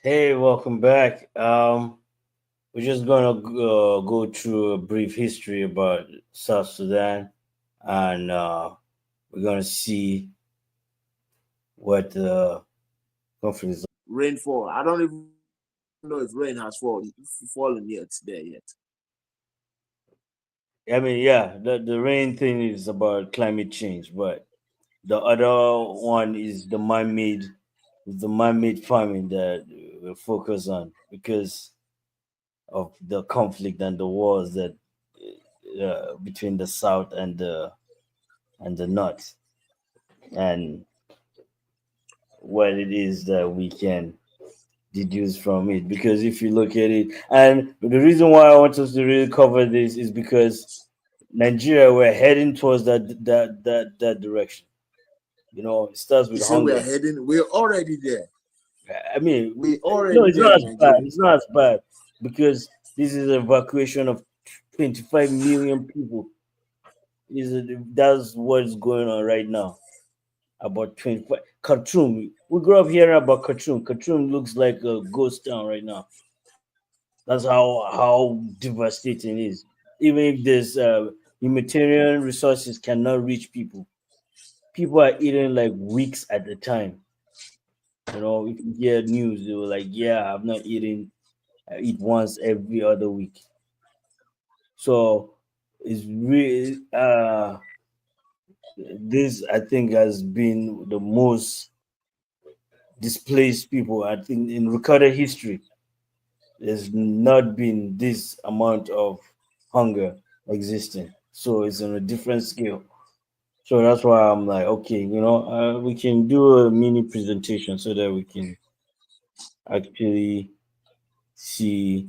Hey, welcome back. We're just gonna go through a brief history about South Sudan, and we're gonna see what the conflict is. Rainfall. I don't even know if rain has fallen yet there yet. I mean, yeah, the rain thing is about climate change, but the other one is the man-made farming that we focus on because of the conflict and the wars that between the south and the north, and what it is that we can deduce from it. Because if you look at it, and the reason why I want us to really cover this is because Nigeria, we're heading towards that direction. It starts You with say we are hunger. heading, we're already there. I mean, We no, already it's there not in as bad. Nigeria. It's not as bad because this is evacuation of 25 million people. That's what's going on right now. About 25. Khartoum. We grew up hearing about Khartoum. Khartoum looks like a ghost town right now. That's how devastating it is. Even if there's humanitarian resources cannot reach people. People are eating like weeks at a time. If you hear news, they were like, "Yeah, I'm not eating. I eat once every other week." So it's really this I think has been the most displaced people I think in recorded history. There's not been this amount of hunger existing. So it's on a different scale. So that's why I'm like, okay, we can do a mini presentation so that we can actually see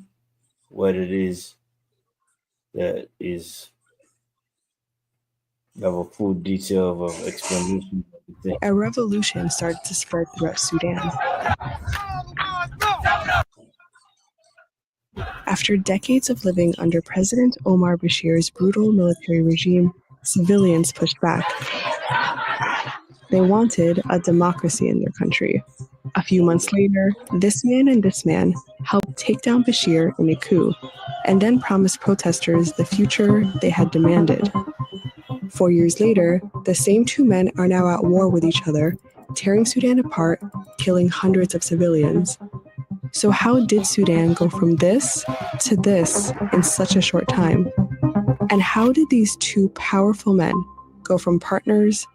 what it is that is have a full detail of explanation of the thing. A revolution started to spread throughout Sudan. After decades of living under President Omar Bashir's brutal military regime, civilians pushed back. They wanted a democracy in their country. A few months later, this man and this man helped take down Bashir in a coup, and then promised protesters the future they had demanded. 4 years later, the same two men are now at war with each other, tearing Sudan apart, killing hundreds of civilians. So how did Sudan go from this to this in such a short time? And how did these two powerful men go from partners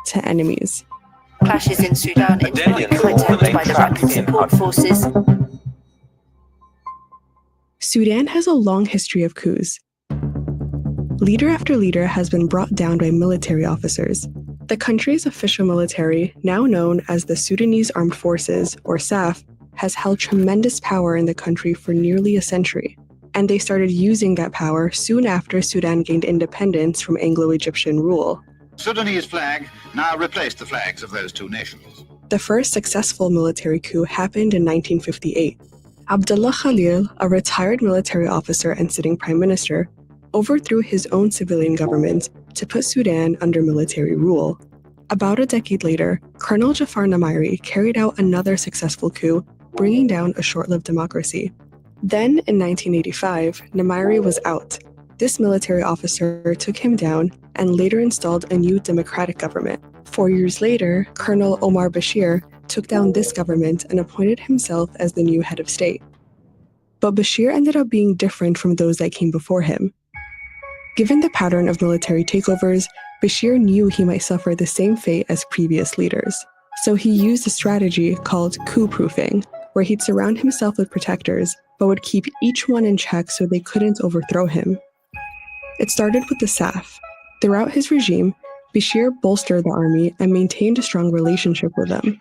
to enemies? Clashes in Sudan in 2004 attempted by the rapid support forces. Sudan has a long history of coups. Leader after leader has been brought down by military officers. The country's official military, now known as the Sudanese Armed Forces, or SAF, has held tremendous power in the country for nearly a century. And they started using that power soon after Sudan gained independence from Anglo-Egyptian rule. Sudanese flag now replaced the flags of those two nations. The first successful military coup happened in 1958. Abdullah Khalil, a retired military officer and sitting prime minister, overthrew his own civilian government to put Sudan under military rule. About a decade later, Colonel Jafar Namairi carried out another successful coup, bringing down a short-lived democracy. Then, in 1985, Namairi was out. This military officer took him down and later installed a new democratic government. 4 years later, Colonel Omar Bashir took down this government and appointed himself as the new head of state. But Bashir ended up being different from those that came before him. Given the pattern of military takeovers, Bashir knew he might suffer the same fate as previous leaders. So he used a strategy called coup-proofing, where he'd surround himself with protectors, but would keep each one in check so they couldn't overthrow him. It started with the SAF. Throughout his regime, Bashir bolstered the army and maintained a strong relationship with them.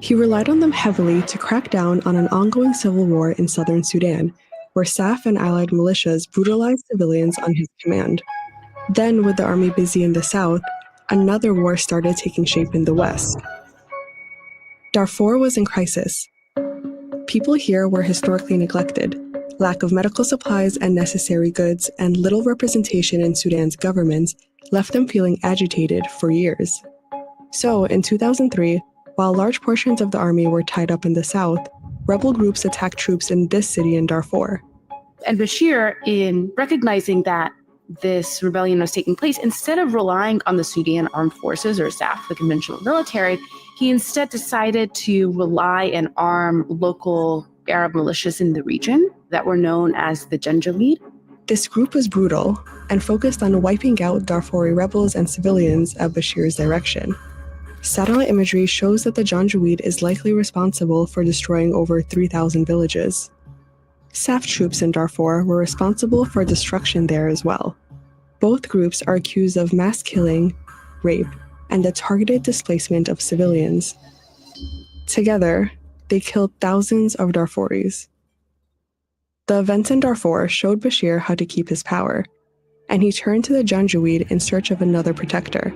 He relied on them heavily to crack down on an ongoing civil war in southern Sudan, where SAF and allied militias brutalized civilians on his command. Then, with the army busy in the south, another war started taking shape in the west. Darfur was in crisis. People here were historically neglected. Lack of medical supplies and necessary goods and little representation in Sudan's government left them feeling agitated for years. So, in 2003, while large portions of the army were tied up in the south, rebel groups attacked troops in this city in Darfur. And Bashir, in recognizing that this rebellion was taking place, instead of relying on the Sudan armed forces or SAF, the conventional military, he instead decided to rely and arm local Arab militias in the region that were known as the Janjaweed. This group was brutal and focused on wiping out Darfuri rebels and civilians at Bashir's direction. Satellite imagery shows that the Janjaweed is likely responsible for destroying over 3,000 villages. SAF troops in Darfur were responsible for destruction there as well. Both groups are accused of mass killing, rape, and the targeted displacement of civilians. Together, they killed thousands of Darfuris. The events in Darfur showed Bashir how to keep his power, and he turned to the Janjaweed in search of another protector.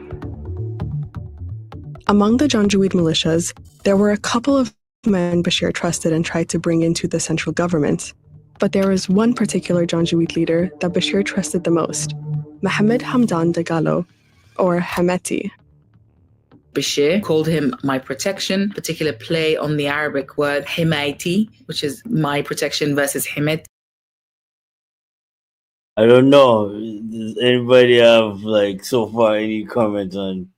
Among the Janjaweed militias, there were a couple of men Bashir trusted and tried to bring into the central government. But there was one particular Janjaweed leader that Bashir trusted the most, Mohammed Hamdan Dagalo, or Hameti. Bashir called him my protection, particular play on the Arabic word himayti, which is my protection versus himet. I don't know. Does anybody have so far any comment on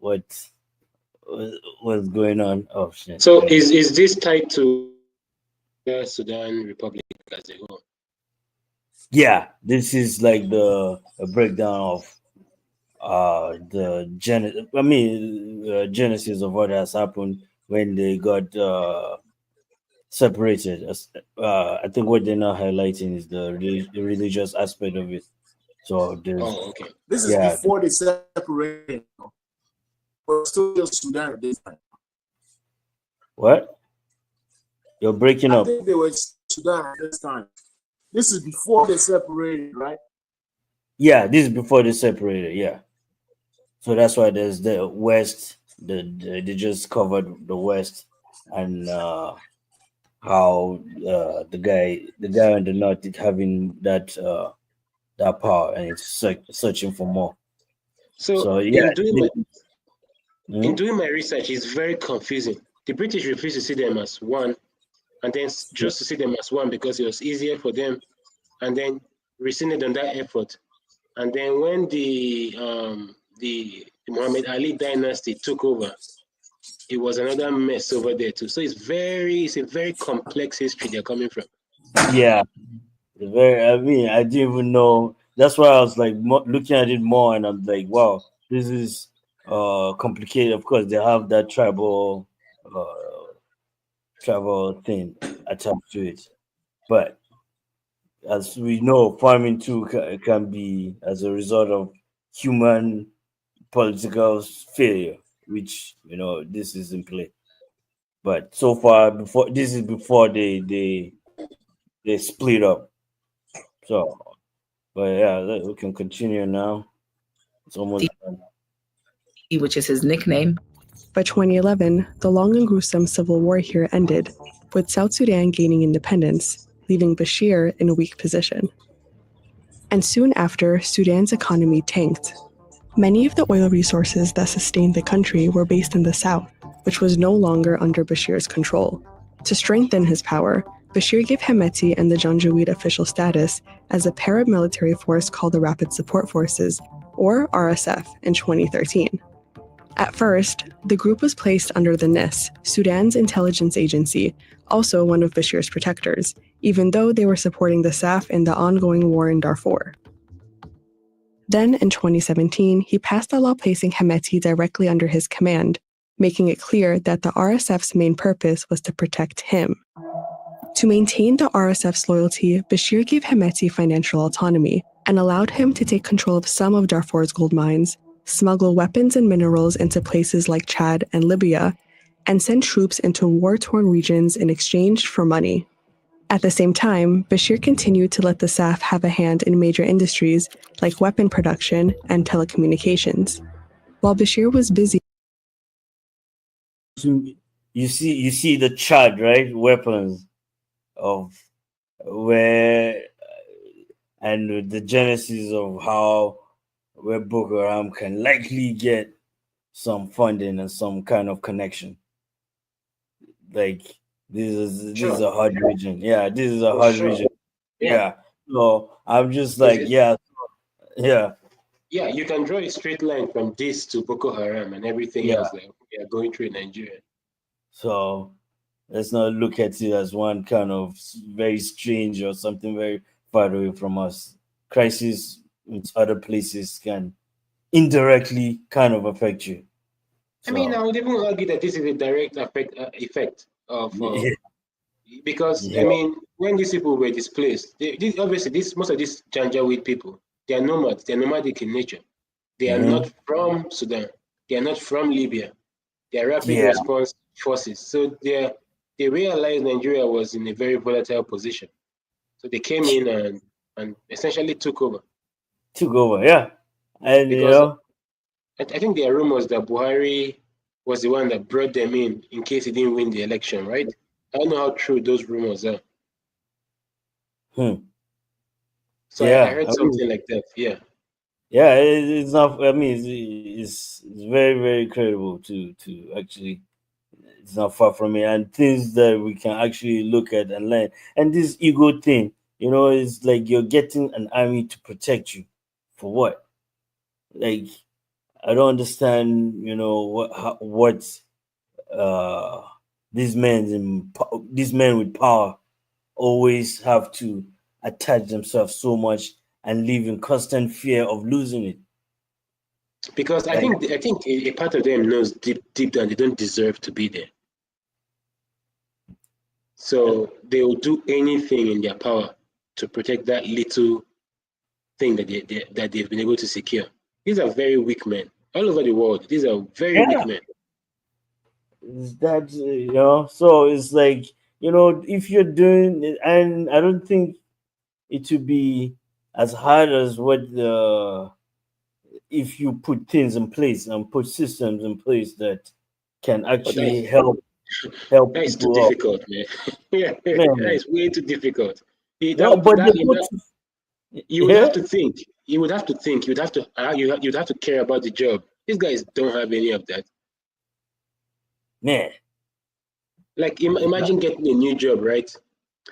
what's going on? Oh shit. So is this tied to the Sudan Republic as a whole? Yeah, this is like a breakdown of the genesis of what has happened when they got separated. I think what they're now highlighting is the religious aspect of it. So there's okay. This is before they separated. Or still Sudan at this time. What? You're breaking up. I think they were Sudan at this time. This is before they separated, right? Yeah, this is before they separated. Yeah. So that's why there's the West. They just covered the West and how the guy on the North is having that power and it's searching for more. So yeah. In doing my research, it's very confusing. The British refused to see them as one, and then just to see them as one because it was easier for them, and then rescinded on that effort. And then when the Muhammad Ali dynasty took over, it was another mess over there too. So it's a very complex history they're coming from. Yeah, I didn't even know. That's why I was looking at it more, and I'm like, wow, this is complicated. Of course, they have that tribal thing attached to it, but as we know, farming too can be as a result of human political failure, which this is in play. But so far, before they split up. So, but yeah, we can continue now. It's almost done. Which is his nickname. By 2011, the long and gruesome civil war here ended, with South Sudan gaining independence, leaving Bashir in a weak position. And soon after, Sudan's economy tanked. Many of the oil resources that sustained the country were based in the south, which was no longer under Bashir's control. To strengthen his power, Bashir gave Hemeti and the Janjaweed official status as a paramilitary force called the Rapid Support Forces, or RSF, in 2013. At first, the group was placed under the NIS, Sudan's intelligence agency, also one of Bashir's protectors, even though they were supporting the SAF in the ongoing war in Darfur. Then, in 2017, he passed a law placing Hemeti directly under his command, making it clear that the RSF's main purpose was to protect him. To maintain the RSF's loyalty, Bashir gave Hemeti financial autonomy and allowed him to take control of some of Darfur's gold mines, smuggle weapons and minerals into places like Chad and Libya, and send troops into war-torn regions in exchange for money. At the same time, Bashir continued to let the SAF have a hand in major industries like weapon production and telecommunications. While Bashir was busy, you see the chart, right? Weapons of where and the genesis of how where Boko Haram can likely get some funding and some kind of connection. Like This is a hard region. Yeah, this is a For hard sure. region. Yeah. Yeah. So I'm just Is like, it? yeah, yeah, Yeah, you can draw a straight line from this to Boko Haram and everything yeah. else that we are going through in Nigeria. So let's not look at it as one kind of very strange or something very far away from us. Crisis in other places can indirectly kind of affect you. I mean, I So would even argue that this is a direct effect of yeah, because I yeah, mean, when these people were displaced, obviously this most of these Janjaweed people, they are nomads. They are nomadic in nature. They are hmm, not from Sudan. They are not from Libya. They are rapid yeah, response forces. So they realized Nigeria was in a very volatile position. So they came in and essentially took over took over. Yeah, and because I think there are rumors that Buhari was the one that brought them in case he didn't win the election, right? I don't know how true those rumors are. hmm, So I yeah. heard I mean, something like that. Yeah. yeah, it's not. I mean, it's very very credible to actually. It's not far from it, and things that we can actually look at and learn. And this ego thing, is like you're getting an army to protect you. For what? Like I don't understand. What uh these men with power always have to attach themselves so much and live in constant fear of losing it. Because I Like think a part of them knows deep down they don't deserve to be there. So they will do anything in their power to protect that little thing that they've been able to secure. These are very weak men all over the world. These are very weak yeah, men. that so it's like if you're doing it, and I don't think it would be as hard as what the if you put things in place and put systems in place that can But actually help that is too people out. difficult, man. Yeah, that Man, is way too difficult. but they put You would have yeah, to think. You would have to think. You'd have to you'd have to care about the job. These guys don't have any of that. man, Like imagine getting a new job, right, as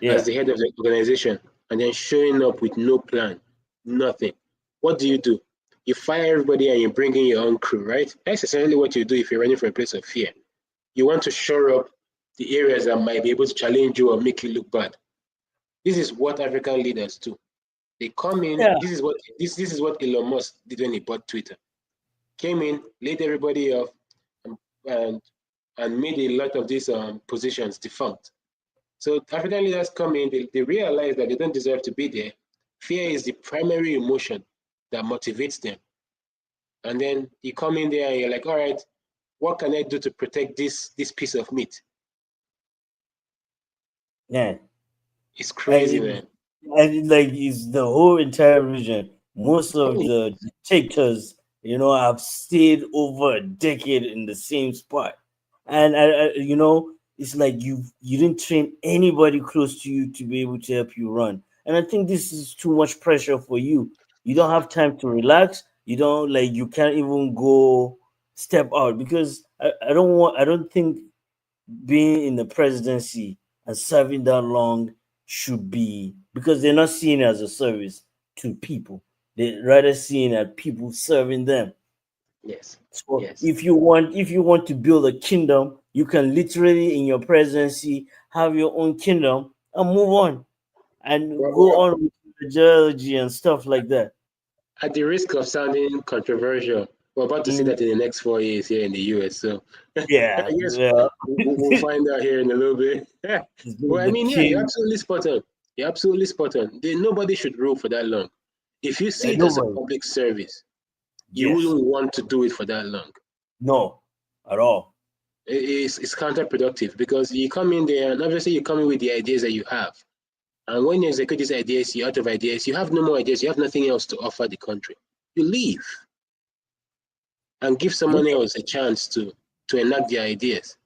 yeah, the head of the organization, and then showing up with no plan, nothing. What do? You fire everybody and you bring in your own crew, right? That's essentially what you do if you're running from a place of fear. You want to shore up the areas that might be able to challenge you or make you look bad. This is what African leaders do. They come in. yeah, This is what Elon Musk did when he bought Twitter. Came in, laid everybody off, and and, and made a lot of these positions defunct. So African leaders come in, they realize that they don't deserve to be there. Fear is the primary emotion that motivates them. And then you come in there and you're like, all right, what can I do to protect this piece of meat? man. It's And, crazy, man. like it's the whole entire region. Most I of mean, the dictators, have stayed over a decade in the same spot, and it's like you didn't train anybody close to you to be able to help you run. And I think this is too much pressure for you. You don't have time to relax. You don't like you can't even go step out because I don't think being in the presidency and serving that long should be because they're not seeing it as a service to people. They're rather seeing it as people serving them. yes, So yes. if you want to build a kingdom, you can literally in your presidency have your own kingdom and move on and go Well, on with the geology and stuff like that. at the risk of sounding controversial, we're about to see Mm, that in the next 4 years here in the US. So I yeah, guess yeah. we'll find out here in a little bit. Well, I The mean, yeah, you're king, absolutely spot on. You're absolutely spot on. Nobody should rule for that long. If you see it as a nobody. public service, you Yes, wouldn't want to do it for that long. no, at all. It's counterproductive because you come in there and obviously you come in with the ideas that you have. And when you execute these ideas, you're out of ideas, you have no more ideas, you have nothing else to offer the country. You leave and give someone else a chance to enact their ideas.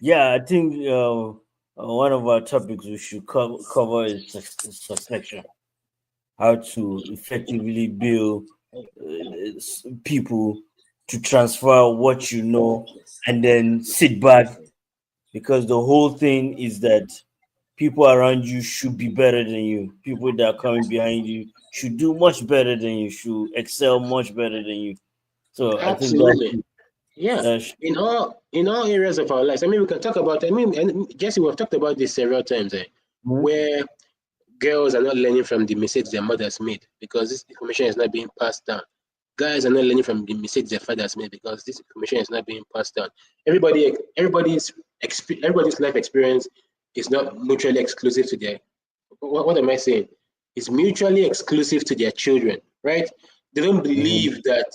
Yeah, I think one of our topics we should cover is succession. How to effectively build people to transfer what you know and then sit back because the whole thing is that people around you should be better than you. People that are coming behind you should do much better than you, should excel much better than you. So I think Absolutely. Yeah. that's In all areas of our lives. I mean, we can talk about. I mean, and Jesse, we've talked about this several times. Mhm. Where girls are not learning from the mistakes their mothers made because this information is not being passed down. Guys are not learning from the mistakes their fathers made because this information is not being passed down. Everybody's life experience is not mutually exclusive to their. What am I saying? It's mutually exclusive to their children, right? They don't Mhm. believe that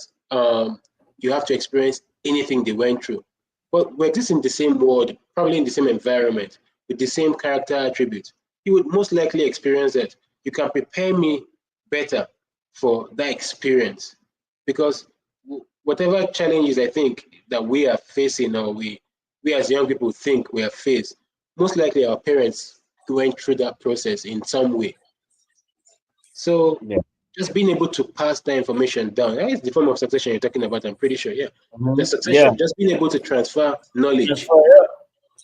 you have to experience anything they went through. But we exist in the same world, probably in the same environment, with the same character attributes. You would most likely experience that. You can prepare me better for that experience because whatever challenges I think that we are facing or we as young people think we have faced, most likely our parents went through that process in some way. So Yeah. just being able to pass that information down, that is the form of succession you're talking about, I'm pretty sure. Yeah. The Mhm. Yeah. succession, just being able to transfer That's knowledge. right.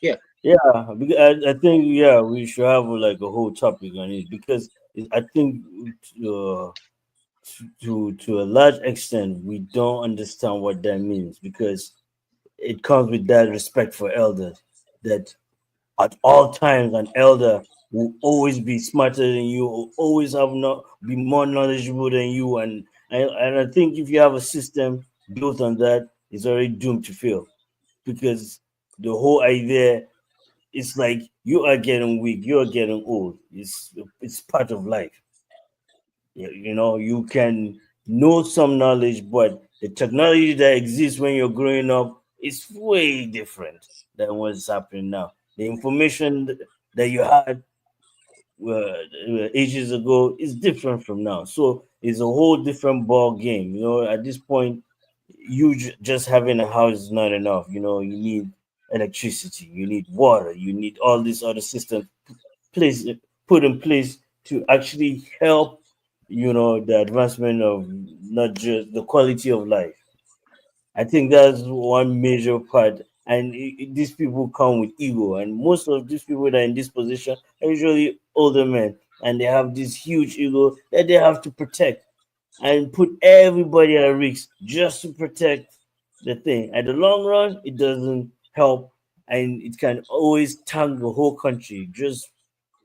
Yeah. Yeah, I think we should have like a whole topic on it because I think uh, to a large extent we don't understand what that means because it comes with that respect for elders that at all times an elder will always be smarter than you, will always have not be more knowledgeable than you, and I think if you have a system built on that, it's already doomed to fail because the whole idea it's like you are getting weak, you're getting old. It's part of life. You can know some knowledge, but the technology that exists when you're growing up is way different than what's happening now. The information that you had ages ago is different from now, so it's a whole different ball game. At this point, just having a house is not enough. You need electricity, you need water, you need all these other systems place put in place to actually help the advancement of not just the quality of life. I think that's one major part. And these people come with ego, and most of these people that are in this position are usually older men, and they have this huge ego that they have to protect and put everybody at risk just to protect the thing. At the long run, it doesn't help, and it can always tank the whole country. Just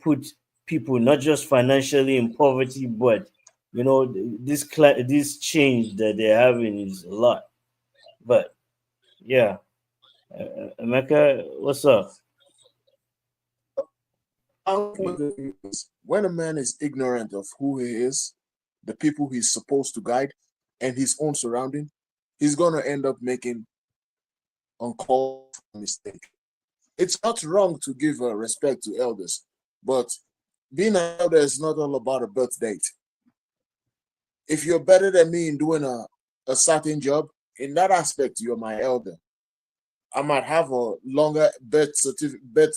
put people not just financially in poverty, but this change that they're having is a lot. But yeah, Emeka, what's up? When a man is ignorant of who he is, the people he's supposed to guide, and his own surrounding, he's gonna end up making uncalled for mistake. It's not wrong to give respect to elders, but being an elder is not all about a birth date. If you're better than me in doing a certain job, in that aspect, you're my elder. I might have a longer birth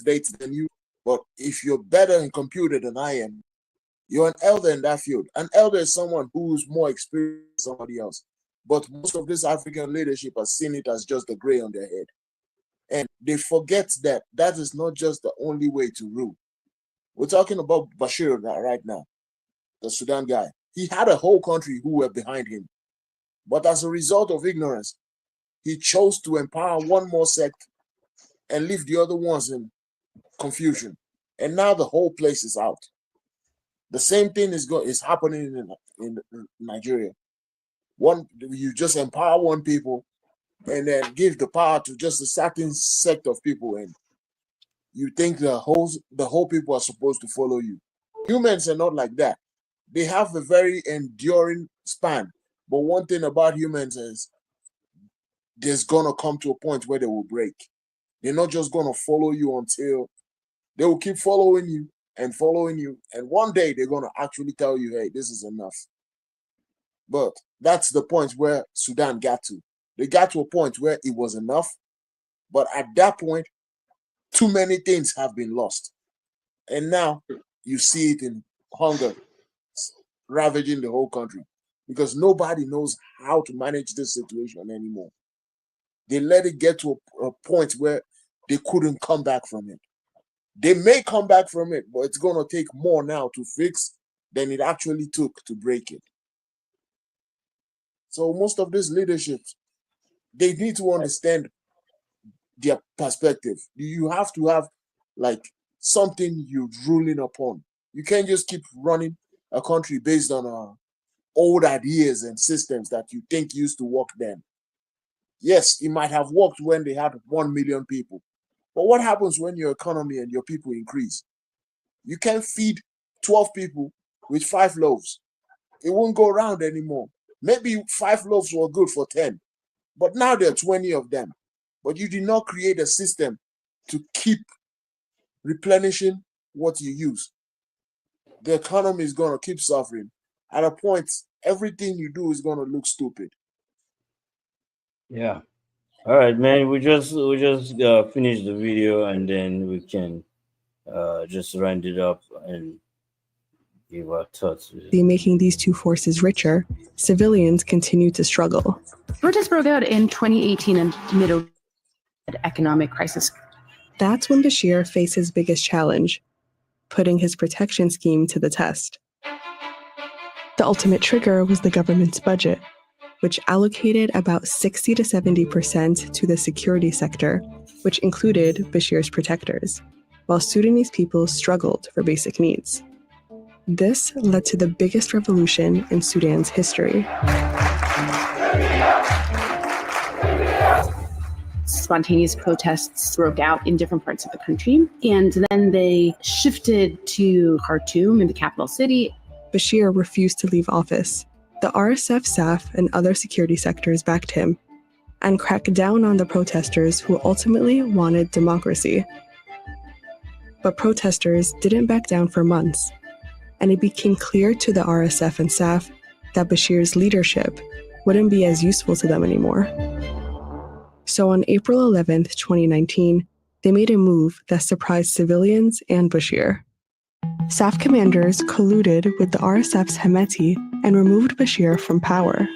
date than you, but if you're better in computer than I am, you're an elder in that field. An elder is someone who's more experienced than somebody else. But most of this African leadership has seen it as just a gray on their head. And they forget that that is not just the only way to rule. We're talking about Bashir right now, the Sudan guy. He had a whole country who were behind him. But as a result of ignorance, he chose to empower one more sect and leave the other ones in confusion. And now the whole place is out. The same thing is happening in Nigeria. You just empower one people and then give the power to just a certain sect of people, and you think the whole people are supposed to follow you. Humans are not like that. They have a very enduring span. But one thing about humans is there's gonna come to a point where they will break. They're not just gonna follow you until they will keep following you, and one day they're gonna actually tell you, "Hey, this is enough." But that's the point where Sudan got to. They got to a point where it was enough, but at that point, too many things have been lost, and now you see it in hunger ravaging the whole country because nobody knows how to manage this situation anymore. They let it get to a point where they couldn't come back from it. They may come back from it, but it's going to take more now to fix than it actually took to break it. So most of these leaderships, they need to understand their perspective. You have to have like something you're ruling upon. You can't just keep running a country based on old ideas and systems that you think used to work then. Yes, it might have worked when they had 1 million people. But what happens when your economy and your people increase? You can't feed 12 people with 5 loaves. It won't go around anymore. Maybe 5 loaves were good for 10, but now there are 20 of them. But you did not create a system to keep replenishing what you use. The economy is going to keep suffering. At a point, everything you do is going to look stupid. Yeah. All right, man. We just finish the video and then we can just round it up and give our thoughts. Making these two forces richer, civilians continue to struggle. Protests broke out in 2018 amid an economic crisis. That's when Bashir faced his biggest challenge, putting his protection scheme to the test. The ultimate trigger was the government's budget, which allocated about 60 to 70% to the security sector, which included Bashir's protectors, while Sudanese people struggled for basic needs. This led to the biggest revolution in Sudan's history. Spontaneous protests broke out in different parts of the country, and then they shifted to Khartoum, in the capital city. Bashir refused to leave office. The RSF staff and other security sectors backed him and cracked down on the protesters who ultimately wanted democracy. But protesters didn't back down for months, and it became clear to the RSF and staff that Bashir's leadership wouldn't be as useful to them anymore. So on April 11th, 2019, they made a move that surprised civilians and Bashir. SAF commanders colluded with the RSF's Hemeti and removed Bashir from power.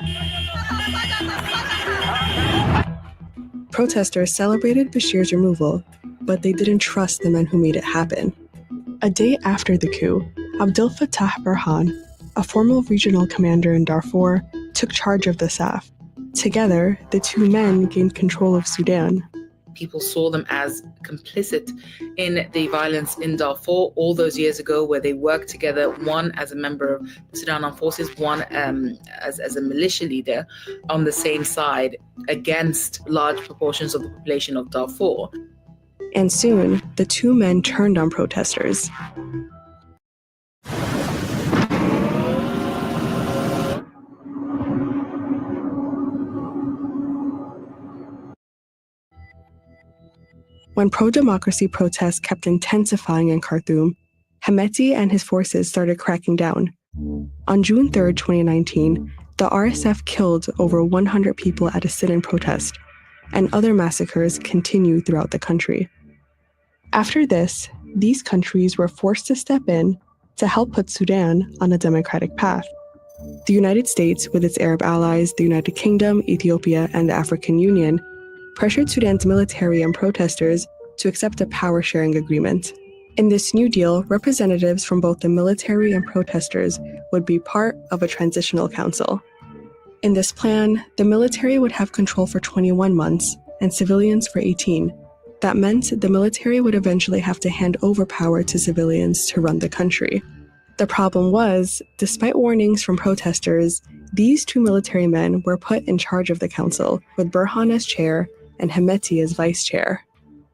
Protesters celebrated Bashir's removal, but they didn't trust the men who made it happen. A day after the coup, Abdel Fattah Burhan, a former regional commander in Darfur, took charge of the SAF. Together, the two men gained control of Sudan. People saw them as complicit in the violence in Darfur all those years ago, where they worked together, one as a member of the Sudan Armed Forces, one as a militia leader on the same side against large proportions of the population of Darfur. And soon, the two men turned on protesters. When pro-democracy protests kept intensifying in Khartoum, Hemeti and his forces started cracking down. On June 3, 2019, the RSF killed over 100 people at a sit-in protest, and other massacres continued throughout the country. After this, these countries were forced to step in to help put Sudan on a democratic path. The United States, with its Arab allies, the United Kingdom, Ethiopia, and the African Union, pressured Sudan's military and protesters to accept a power-sharing agreement. In this new deal, representatives from both the military and protesters would be part of a transitional council. In this plan, the military would have control for 21 months and civilians for 18. That meant the military would eventually have to hand over power to civilians to run the country. The problem was, despite warnings from protesters, these two military men were put in charge of the council, with Burhan as chair and Hemeti as vice chair.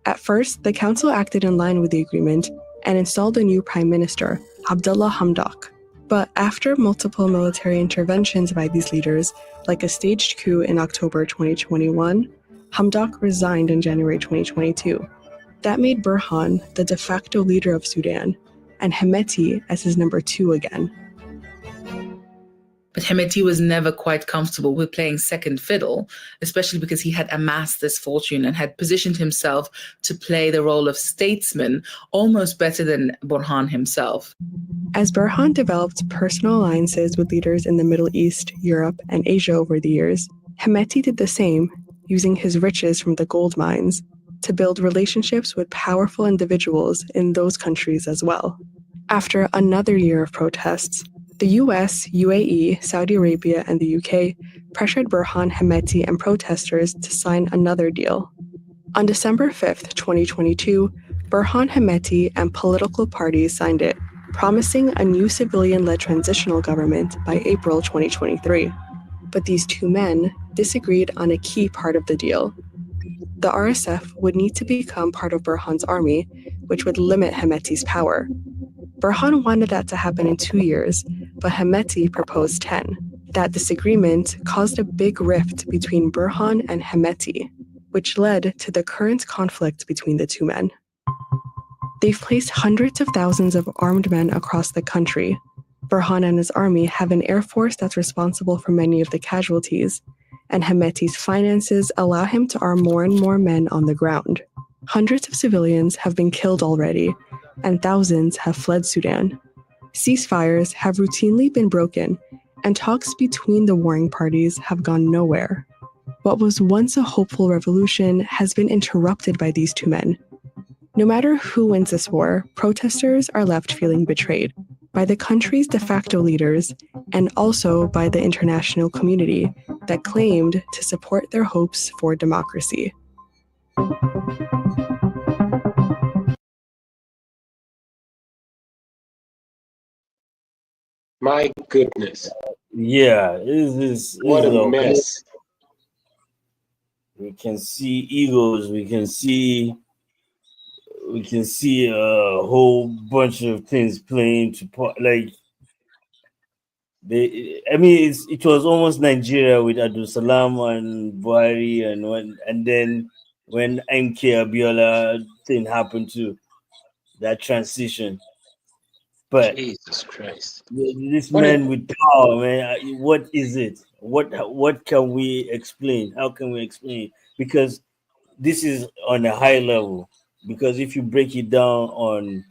At first, the council acted in line with the agreement and installed a new prime minister, Abdullah Hamdok. But after multiple military interventions by these leaders, like a staged coup in October 2021, Hamdok resigned in January 2022. That made Burhan the de facto leader of Sudan, and Hemeti as his number 2 again. But Hemeti was never quite comfortable with playing second fiddle, especially because he had amassed this fortune and had positioned himself to play the role of statesman almost better than Burhan himself. As Burhan developed personal alliances with leaders in the Middle East, Europe, and Asia over the years, Hemeti did the same, using his riches from the gold mines. to build relationships with powerful individuals in those countries as well. After another year of protests, the US, UAE, Saudi Arabia, and the UK pressured Burhan Hemeti and protesters to sign another deal. On December 5th, 2022, Burhan Hemeti and political parties signed it, promising a new civilian-led transitional government by April 2023. But these two men disagreed on a key part of the deal. The RSF would need to become part of Burhan's army, which would limit Hemeti's power. Burhan wanted that to happen in 2 years, but Hemeti proposed 10. That disagreement caused a big rift between Burhan and Hemeti, which led to the current conflict between the two men. They've placed hundreds of thousands of armed men across the country. Burhan and his army have an air force that's responsible for many of the casualties, and Hemeti's finances allow him to arm more and more men on the ground. Hundreds of civilians have been killed already, and thousands have fled Sudan. Ceasefires have routinely been broken, and talks between the warring parties have gone nowhere. What was once a hopeful revolution has been interrupted by these two men. No matter who wins this war, protesters are left feeling betrayed by the country's de facto leaders and also by the international community that claimed to support their hopes for democracy. My goodness. Yeah, this What is a a mess. we can see egos, we can see a whole bunch of things playing to part. Like I mean, it was almost Nigeria with Abdul Salam and Buhari, and then when MK Abiola thing happened to that transition. But Jesus Christ. this What a, man with power, man, what is it? What can we explain? How can we explain? Because this is on a high level. Because if you break it down on,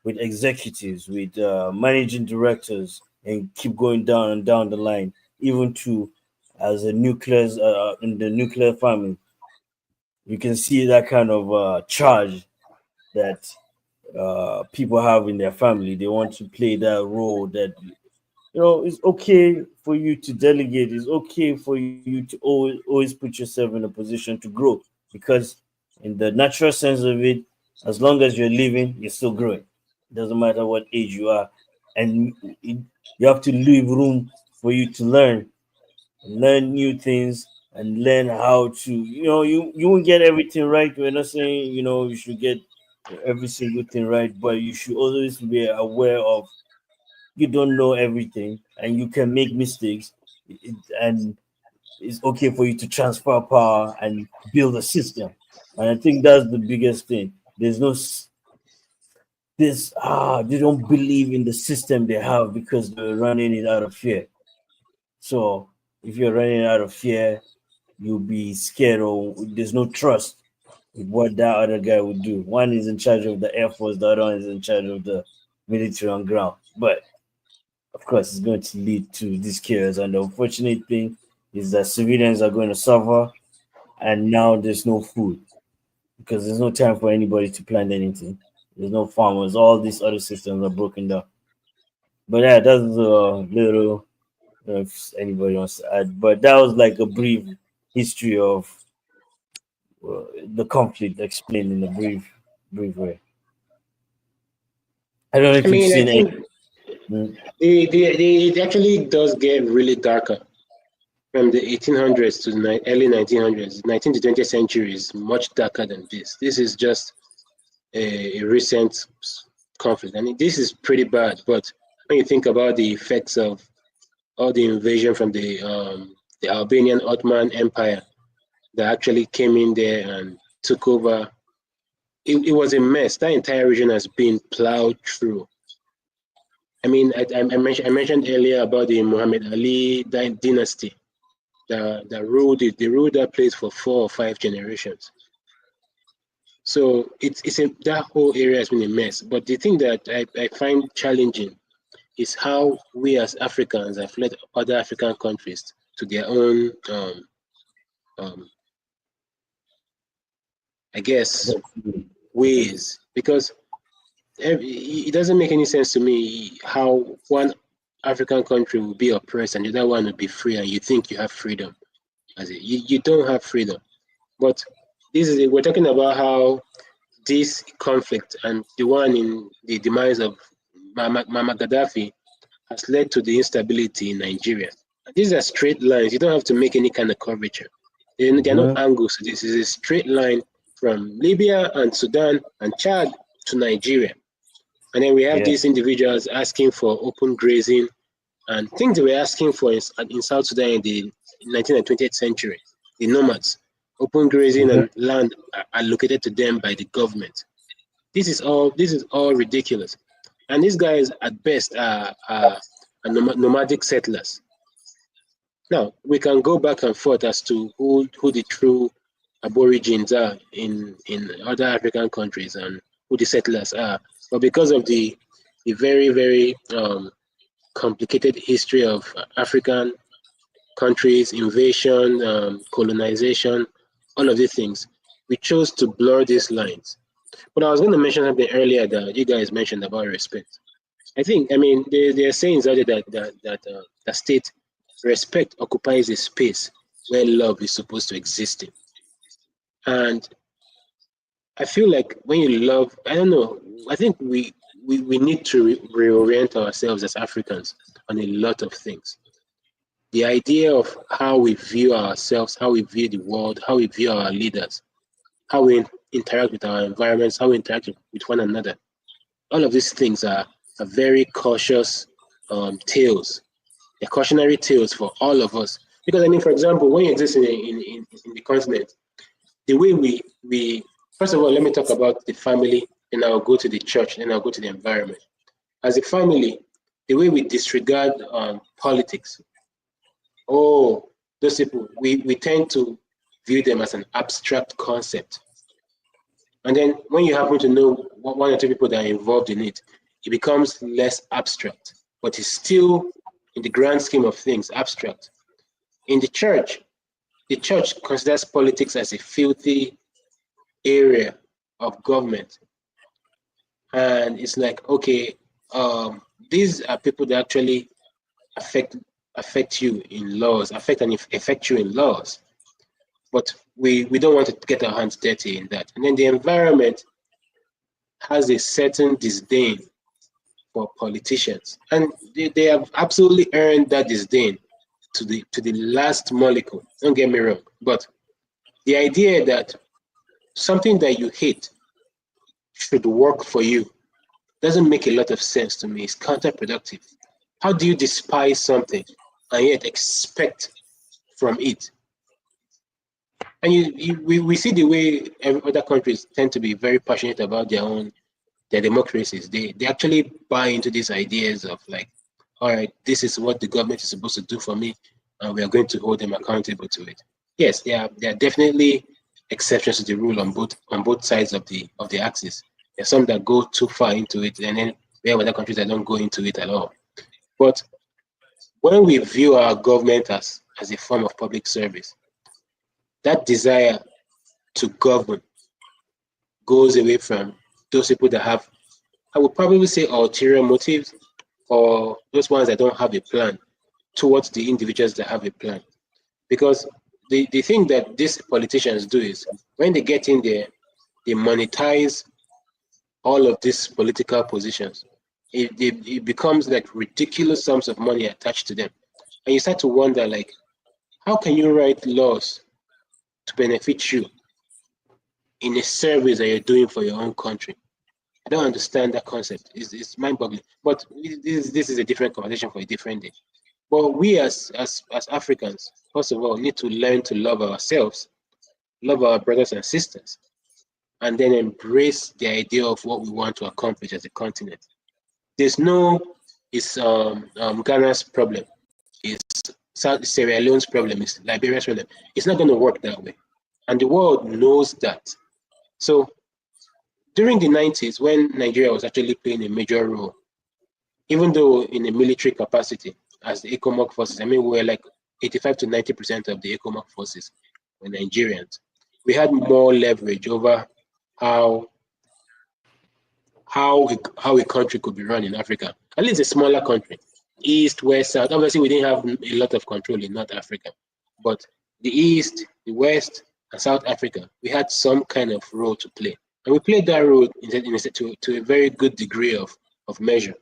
with executives, with managing directors, and keep going down and down the line, even to as a nuclear in the nuclear family, you can see that kind of charge that people have in their family. They want to play that role that it's okay for you to delegate. It's okay for you to always put yourself in a position to grow because, in the natural sense of it, as long as you're living, you're still growing. It doesn't matter what age you are, and you have to leave room for you to learn new things, and learn how to. You won't get everything right. We're not saying you should get every single thing right, but you should always be aware of you don't know everything and you can make mistakes, and it's okay for you to transfer power and build a system. And I think that's the biggest thing. There's no this they don't believe in the system they have because they're running it out of fear. So if you're running out of fear, you'll be scared, or there's no trust with what that other guy would do. One is in charge of the air force, the other one is in charge of the military on ground. But of course, it's going to lead to this chaos. And the unfortunate thing is that civilians are going to suffer, and now there's no food because there's no time for anybody to plant anything. There's no farmers. All these other systems are broken down. But yeah, that's a little. I don't know if anybody wants to add, but that was like a brief history of the conflict explained in a brief way. I don't know I if you've mean, I seen think it. Mm. it actually does get really darker from the 1800s to the early 1900s. 19th to 20th century is much darker than this. This is just a recent conflict. I mean, this is pretty bad, but when you think about the effects of all the invasion from the Albanian Ottoman Empire that actually came in there and took over, it was a mess. That entire region has been plowed through. I mean, I mentioned earlier about the Muhammad Ali dynasty that ruled it. They ruled that place for 4 or 5 generations. So that whole area has been a mess. But the thing that I find challenging is how we as Africans have led other African countries to their own I guess, ways, because it doesn't make any sense to me how one African country will be oppressed and the other one will be free, and you think you have freedom. You don't have freedom. But we're talking about how this conflict and the one in the demise of Mama Gaddafi has led to the instability in Nigeria. These are straight lines. You don't have to make any kind of curvature. They're not angles. This is a straight line from Libya and Sudan and Chad to Nigeria. And then we have these individuals asking for open grazing and things they were asking for in South Sudan in the 19th and 20th century. The nomads, open grazing and land allocated to them by the government. This is all ridiculous. And these guys at best are nomadic settlers. Now, we can go back and forth as to who the true aborigines are in other African countries and who the settlers are. But because of the very, very complicated history of African countries, invasion, colonization, all of these things, we chose to blur these lines. But I was going to mention something earlier that you guys mentioned about respect. I mean, there are sayings out there that state respect occupies a space where love is supposed to exist in. And I feel like when you love, I don't know, I think we need to reorient ourselves as Africans on a lot of things. The idea of how we view ourselves, how we view the world, how we view our leaders, how we interact with our environments, how we interact with one another. All of these things are very cautious tales. They're cautionary tales for all of us. Because I mean, for example, when you exist in the continent, the way we first of all, let me talk about the family, and I'll go to the church, and I'll go to the environment. As a family, the way we disregard politics. Oh, those people, we tend to view them as an abstract concept. And then when you happen to know one or two people that are involved in it, it becomes less abstract, but it's still, in the grand scheme of things, abstract. In the church considers politics as a filthy area of government. And it's like, okay, these are people that actually affect you in laws, affect you in laws. But we don't want to get our hands dirty in that. And then the environment has a certain disdain for politicians. And they have absolutely earned that disdain to the last molecule. Don't get me wrong. But the idea that something that you hate should work for you doesn't make a lot of sense to me. It's counterproductive. How do you despise something and yet expect from it? And we see the way other countries tend to be very passionate about their democracies. They actually buy into these ideas of like, all right, this is what the government is supposed to do for me, and we are going to hold them accountable to it. Yes, there are definitely exceptions to the rule on both sides of the axis. There are some that go too far into it, and then we have other countries that don't go into it at all. But when we view our government as a form of public service, that desire to govern goes away from those people that have, I would probably say, ulterior motives, or those ones that don't have a plan, towards the individuals that have a plan. Because the thing that these politicians do is when they get in there, they monetize all of these political positions. It becomes like ridiculous sums of money attached to them. And you start to wonder, like, how can you write laws to benefit you in a service that you're doing for your own country? I don't understand that concept. It's mind-boggling. But this is a different conversation for a different day. But we as Africans, first of all, need to learn to love ourselves, love our brothers and sisters, and then embrace the idea of what we want to accomplish as a continent. There's no, it's Ghana's problem, it's Sierra Leone's problem, it's Liberia's problem. It's not going to work that way. And the world knows that. So during the 90s, when Nigeria was actually playing a major role, even though in a military capacity as the ECOMOG forces, I mean, we were like 85 to 90% of the ECOMOG forces were Nigerians. we had more leverage over how a country could be run in Africa. At least a smaller country, East, West, South. Obviously, we didn't have a lot of control in North Africa, but the East, the West, and South Africa, we had some kind of role to play, and we played that role to a very good degree of measure.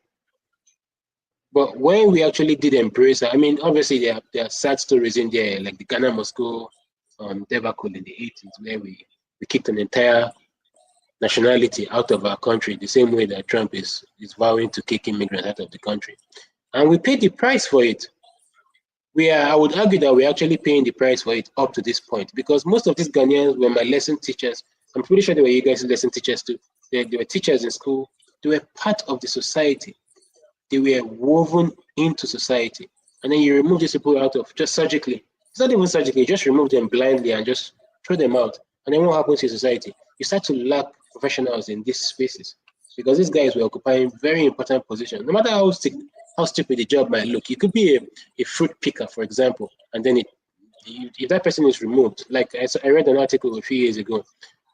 But when we actually did embrace, I mean, obviously there are sad stories in there, like the Ghana Moscow debacle in the 80s, where we kicked an entire nationality out of our country, the same way that Trump is vowing to kick immigrants out of the country. And we paid the price for it. I would argue that we're actually paying the price for it up to this point, because most of these Ghanaians were my lesson teachers. I'm pretty sure they were you guys' lesson teachers too. They were teachers in school. They were part of the society. They were woven into society. And then you remove these people out of just surgically. It's not even surgically, you just remove them blindly and just throw them out. And then what happens in society? You start to lack professionals in these spaces, because these guys were occupying very important positions. No matter how stupid the job might look, you could be a fruit picker, for example, and then if that person is removed, like I read an article a few years ago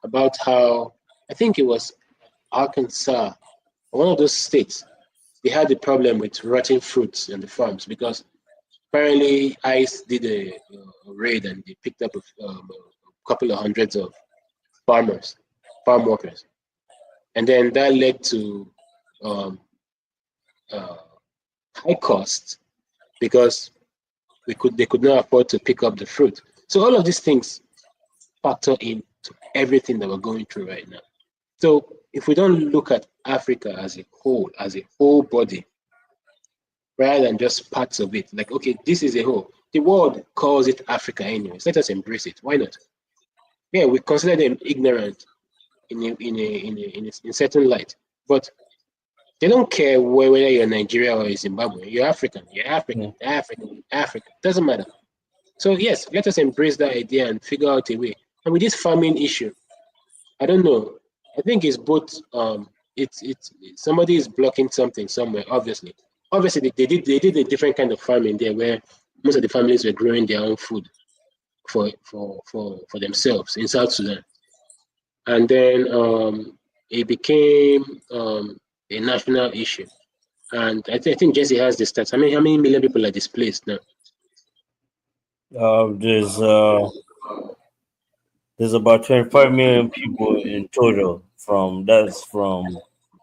about how, I think it was Arkansas, one of those states, they had a problem with rotting fruits in the farms, because apparently ICE did a raid and they picked up a couple of hundreds of farm workers, and then that led to high costs, because they could not afford to pick up the fruit. So all of these things factor into everything that we're going through right now. So if we don't look at Africa as a whole body, rather than just parts of it, like, okay, this is a whole. The world calls it Africa anyways. Let us embrace it. Why not? Yeah, we consider them ignorant in certain light, but they don't care whether you're Nigeria or Zimbabwe. You're African. You're African. African. Doesn't matter. So yes, let us embrace that idea and figure out a way. And with this famine issue, I don't know. I think it's both. It's somebody is blocking something somewhere. Obviously, they did a different kind of farming there, where most of the families were growing their own food for themselves in South Sudan, and then it became a national issue. And I think Jesse has the stats. I mean, how many million people are displaced now? There's about 25 million people in total from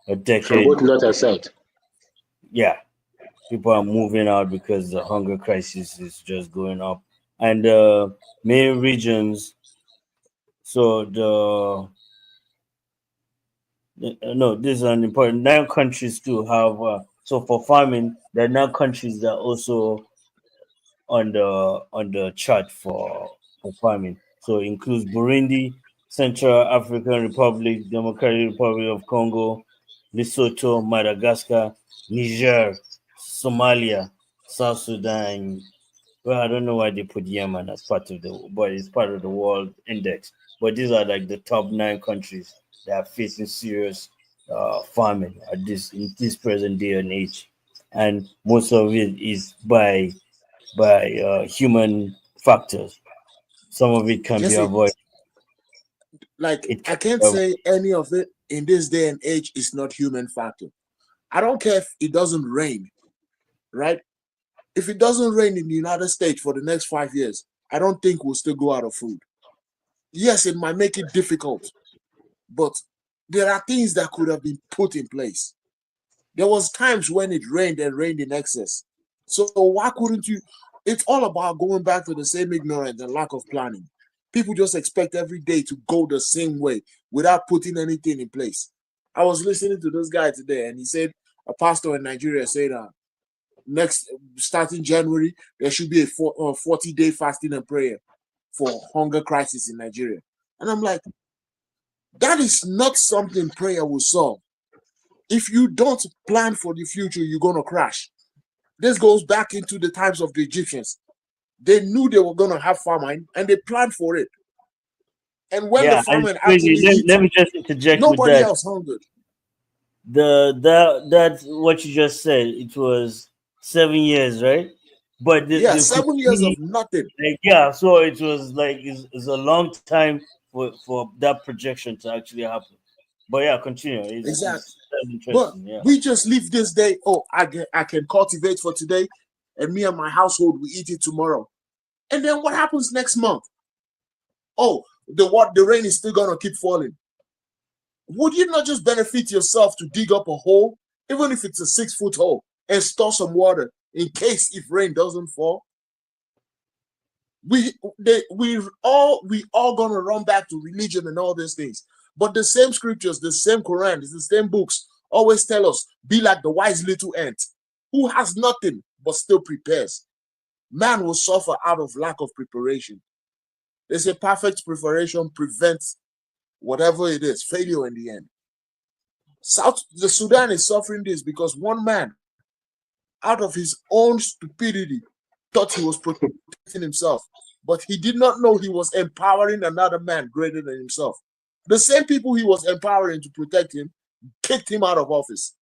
a decade. From both north and south. Yeah, people are moving out because the hunger crisis is just going up, and main regions. So no, this is an important. 9 countries to have. So for farming, there are 9 countries that are also on the chart for farming. So it includes Burundi, Central African Republic, Democratic Republic of Congo, Lesotho, Madagascar, Niger, Somalia, South Sudan. Well, I don't know why they put Yemen as part of but it's part of the World Index. But these are like the top 9 countries that are facing serious famine in this present day and age, and most of it is by human factors. Some of it can be avoided. Like, I can't say any of it in this day and age is not human factor. I don't care if it doesn't rain, right? If it doesn't rain in the United States for the next 5 years, I don't think we'll still go out of food. Yes, it might make it difficult, but there are things that could have been put in place. There was times when it rained and rained in excess. So why couldn't you? It's all about going back to the same ignorance and lack of planning. People just expect every day to go the same way without putting anything in place. I was listening to this guy today, and he said a pastor in Nigeria said starting January, there should be a 40-day fasting and prayer for hunger crisis in Nigeria. And I'm like, that is not something prayer will solve. If you don't plan for the future, you're going to crash. This goes back into the times of the Egyptians. They knew they were going to have famine, and they planned for it. And when the famine actually hit, let me just interject nobody with that. else hungered. That's what you just said. It was 7 years, right? But 7 years of nothing. Like, yeah, so it was like it's a long time for that projection to actually happen. But yeah, continue. Exactly. It's But interesting. Yeah. we just leave this day. Oh, I can cultivate for today, and me and my household we eat it tomorrow. And then what happens next month? Oh, the rain is still gonna keep falling. Would you not just benefit yourself to dig up a hole, even if it's a 6-foot hole, and store some water in case if rain doesn't fall? We all gonna run back to religion and all these things. But the same scriptures, the same Quran, the same books always tell us, be like the wise little ant who has nothing but still prepares. Man will suffer out of lack of preparation. They say perfect preparation prevents whatever it is, failure in the end. The Sudan is suffering this because one man, out of his own stupidity, thought he was protecting himself, but he did not know he was empowering another man greater than himself. The same people he was empowering to protect him kicked him out of office.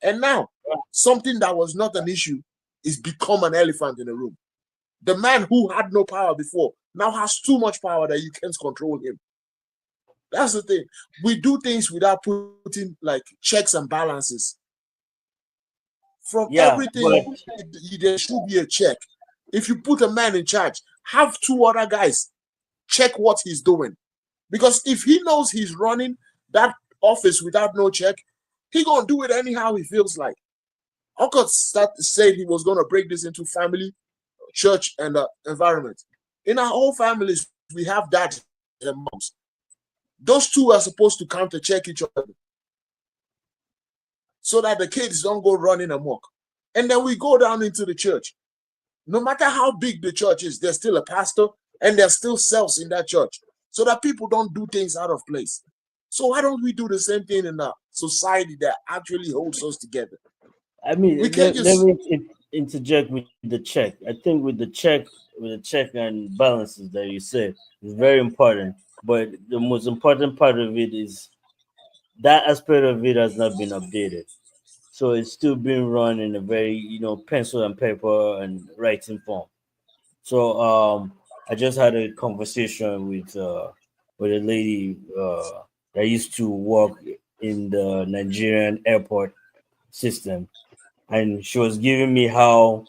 And now, something that was not an issue is become an elephant in the room. The man who had no power before now has too much power that you can't control him. That's the thing. We do things without putting like checks and balances. From everything, there should be a check. If you put a man in charge, have 2 other guys check what he's doing. Because if he knows he's running that office without no check, he gonna do it anyhow he feels like. Uncle said he was gonna break this into family, church, and environment. In our whole families, we have dads and moms. Those 2 are supposed to counter check each other so that the kids don't go running amok. And then we go down into the church. No matter how big the church is, there's still a pastor and there's still cells in that church so that people don't do things out of place. So why don't we do the same thing in a society that actually holds us together? I mean, we can't let me interject with the check. I think with the check and balances that you said is very important. But the most important part of it is that aspect of it has not been updated. So it's still being run in a very, pencil and paper and writing form. So I just had a conversation with a lady that used to work in the Nigerian airport system, and she was giving me how,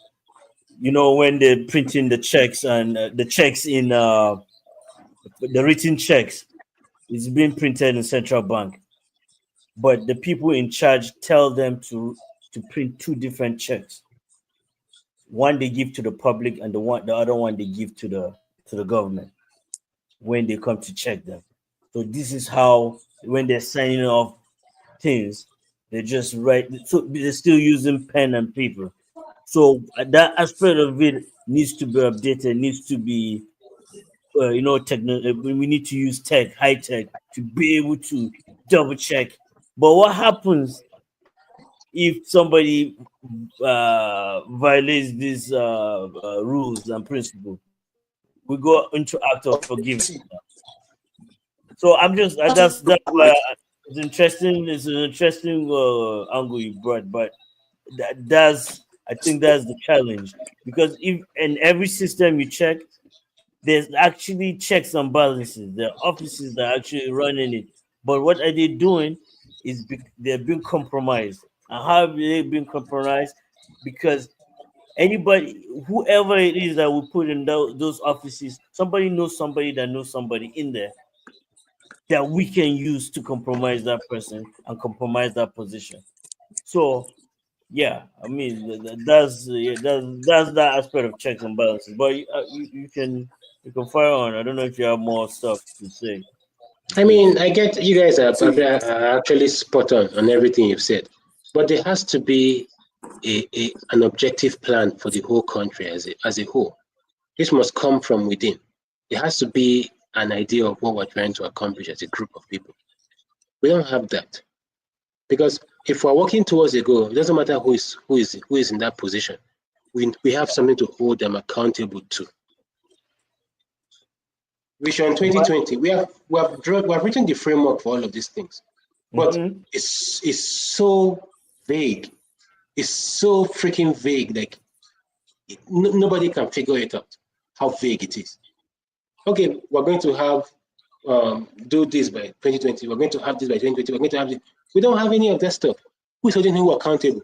when they're printing the checks and the checks in the written checks, it's being printed in central bank, but the people in charge tell them to print 2 different checks. One they give to the public, and the other one they give to the government when they come to check them. So this is how, when they're signing off things, they just write. So they're still using pen and paper. So that aspect of it needs to be updated. Needs to be, we need to use high tech, to be able to double check. But what happens if somebody violates these rules and principles? We go into act of forgiveness. So that's why it's interesting. It's an interesting angle you brought, but I think that's the challenge, because if in every system you check, there's actually checks and balances. There are offices that are actually running it, but what are they doing is they're being compromised. And how have they been compromised? Because whoever it is that we put in those offices, somebody knows somebody that knows somebody in there that we can use to compromise that person and compromise that position. So, yeah, I mean that's that aspect of checks and balances. But you can fire on. I don't know if you have more stuff to say. I mean, I get you guys are actually spot on everything you've said, but there has to be an objective plan for the whole country as a whole. This must come from within. There has to be an idea of what we're trying to accomplish as a group of people. We don't have that, because if we're working towards a goal, it doesn't matter who is in that position. We have something to hold them accountable to. Vision 2020. We have written the framework for all of these things, but it's so vague. It's so freaking vague. Like nobody can figure it out how vague it is. Okay, we're going to have do this by 2020. We're going to have this by 2020. We're going to have this. We don't have any of that stuff. Who's holding who accountable?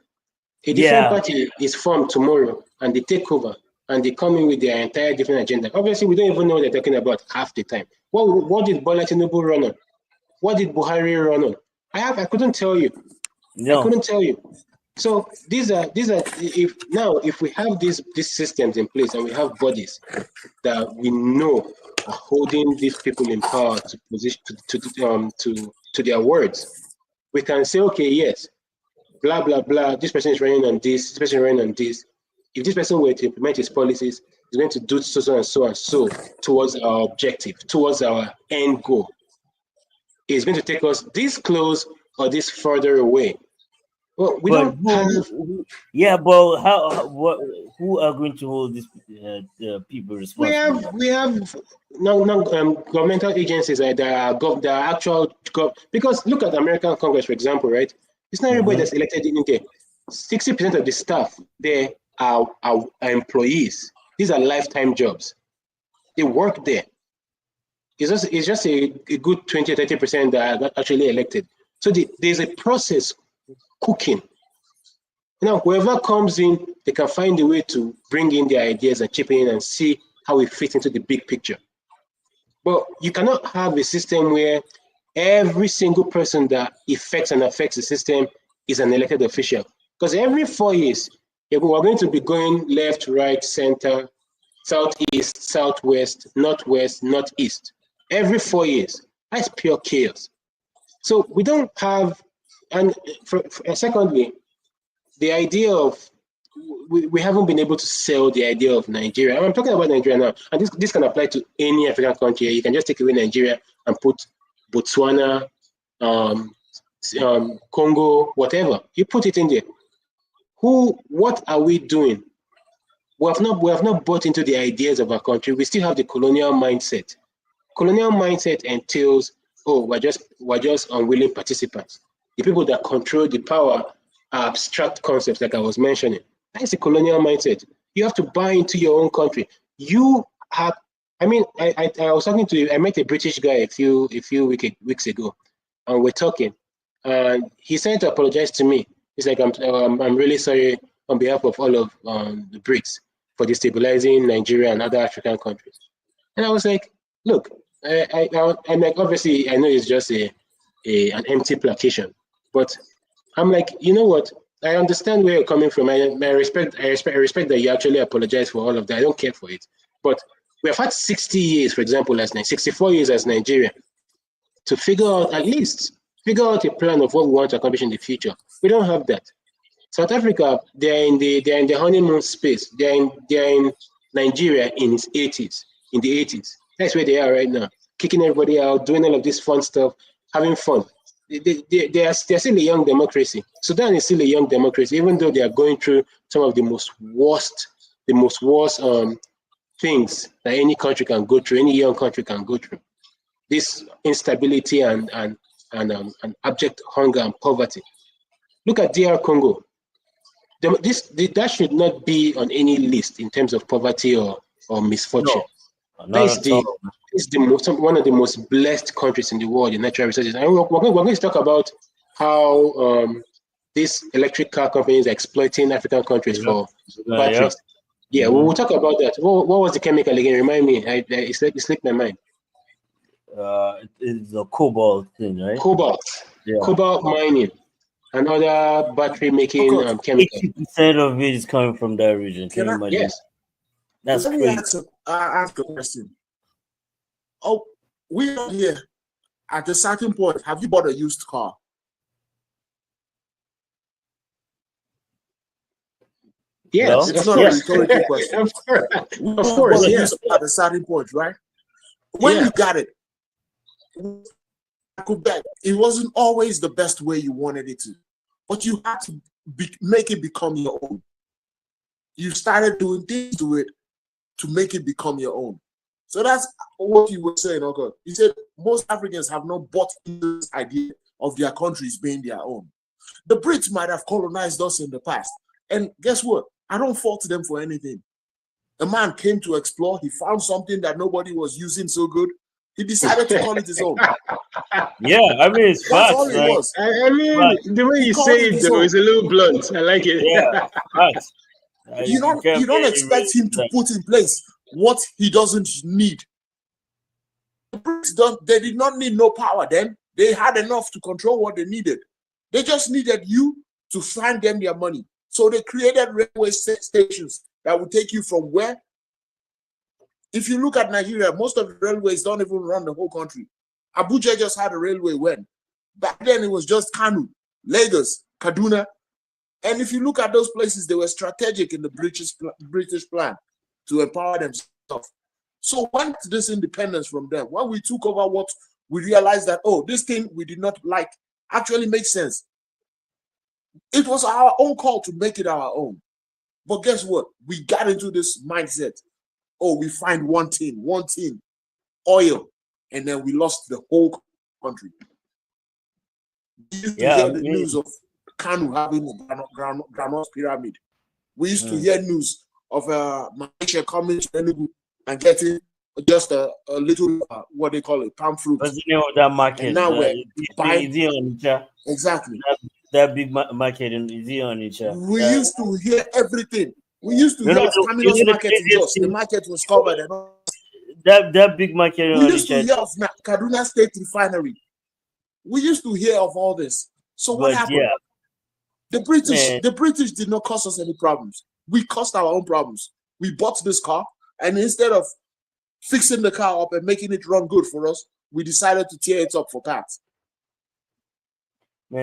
A different party is formed tomorrow, and they take over, and they come in with their entire different agenda. Obviously, we don't even know what they're talking about half the time. What did Bola Tinubu run on? What did Buhari run on? I couldn't tell you. No. I couldn't tell you. So these are if we have these systems in place and we have bodies that we know are holding these people in power to position to their words, we can say, okay, yes, blah blah blah. This person is running on this. This person is running on this. If this person were to implement his policies, he's going to do so and so and so towards our objective, towards our end goal. It's going to take us this close or this further away. Well, we don't have. Yeah, but who are going to hold these people responsible? We have governmental agencies that are actual because look at American Congress, for example, right? It's not everybody that's elected in there. 60% of the staff there are employees. These are lifetime jobs. They work there. It's just a good 20 or 30% that are actually elected. So there's a process cooking. Now, whoever comes in, they can find a way to bring in their ideas and chip in and see how it fits into the big picture. But you cannot have a system where every single person that affects the system is an elected official. Because every 4 years, we're going to be going left, right, center, southeast, southwest, northwest, northeast. Every 4 years. That's pure chaos. So we don't have, and secondly, the idea of, we haven't been able to sell the idea of Nigeria. I'm talking about Nigeria now, and this can apply to any African country. You can just take away Nigeria and put Botswana, Congo, whatever. You put it in there. What are we doing? We have not bought into the ideas of our country. We still have the colonial mindset. Colonial mindset entails, we're just unwilling participants. The people that control the power are abstract concepts, like I was mentioning. That's the colonial mindset. You have to buy into your own country. I was talking to you. I met a British guy a few weeks ago, and we're talking, and he said to apologize to me. He's like, I'm really sorry on behalf of all of the Brits for destabilizing Nigeria and other African countries. And I was like, look, I'm like, obviously, I know it's just an empty placation, but I'm like, you know what? I understand where you're coming from. I respect that you actually apologize for all of that. I don't care for it. But we have had 60 years, for example, 64 years as Nigeria, to figure out a plan of what we want to accomplish in the future. We don't have that. South Africa, they're in the honeymoon space. They're in Nigeria in the 80s. That's where they are right now, kicking everybody out, doing all of this fun stuff, having fun. They're still a young democracy. Sudan is still a young democracy, even though they are going through some of the most worst things that any country can go through, any young country can go through. This instability and abject hunger and poverty. Look at DR Congo. That should not be on any list in terms of poverty or misfortune. No, it's one of the most blessed countries in the world in natural resources. And we're going to talk about how these electric car companies are exploiting African countries for batteries. Yeah, we will talk about that. What was the chemical again? Remind me. It slipped my mind. It's a cobalt thing, right? Cobalt mining and other battery making chemicals. 80% of it is coming from that region. Can you imagine? Yes. That's Let crazy. me ask a question. We are here at a certain point. Have you bought a used car? Yes, it's not a rhetorical question. Of course, yes. At a certain point, right? When you got it, it wasn't always the best way you wanted it to, but you had to make it become your own. You started doing things to it to make it become your own. So that's what you were saying, okay? You said most Africans have not bought into this idea of their countries being their own. The Brits might have colonized us in the past. And guess what? I don't fault them for anything. A man came to explore. He found something that nobody was using so good. He decided to call it his own. Yeah, I mean it's That's facts, all it right? was. I mean, But the way He you called say it it his though own. is a little blunt. I like it. yeah, facts. You can't don't get expect him to that. put in place what he doesn't need. The Brits they did not need no power then. They had enough to control what they needed. They just needed you to find them their money. So they created railway stations that would take you from where. If you look at Nigeria, most of the railways don't even run the whole country. Abuja just had a railway when. Back then it was just Kanu, Lagos, Kaduna. And if you look at those places, they were strategic in the British plan to empower themselves. So when this independence from them, when we took over what we realized that, oh, this thing we did not like actually makes sense. It was our own call to make it our own. But guess what? We got into this mindset. Oh, we find one thing, oil, and then we lost the whole country. We used to hear the news of Kanu having a granite pyramid. We used to hear news of Malaysia coming to Enugu and getting just a little, what they call it, palm fruit. What's the name of that market? And now we're buying. Exactly. That big market in Onitsha. We used to hear everything. We used to hear of Caminos market in Jos. The market was covered. And all. That big market in We used to Onitsha. hear of Kaduna State Refinery. We used to hear of all this. So what happened? Yeah. The British did not cause us any problems. We caused our own problems. We bought this car, and instead of fixing the car up and making it run good for us, we decided to tear it up for parts.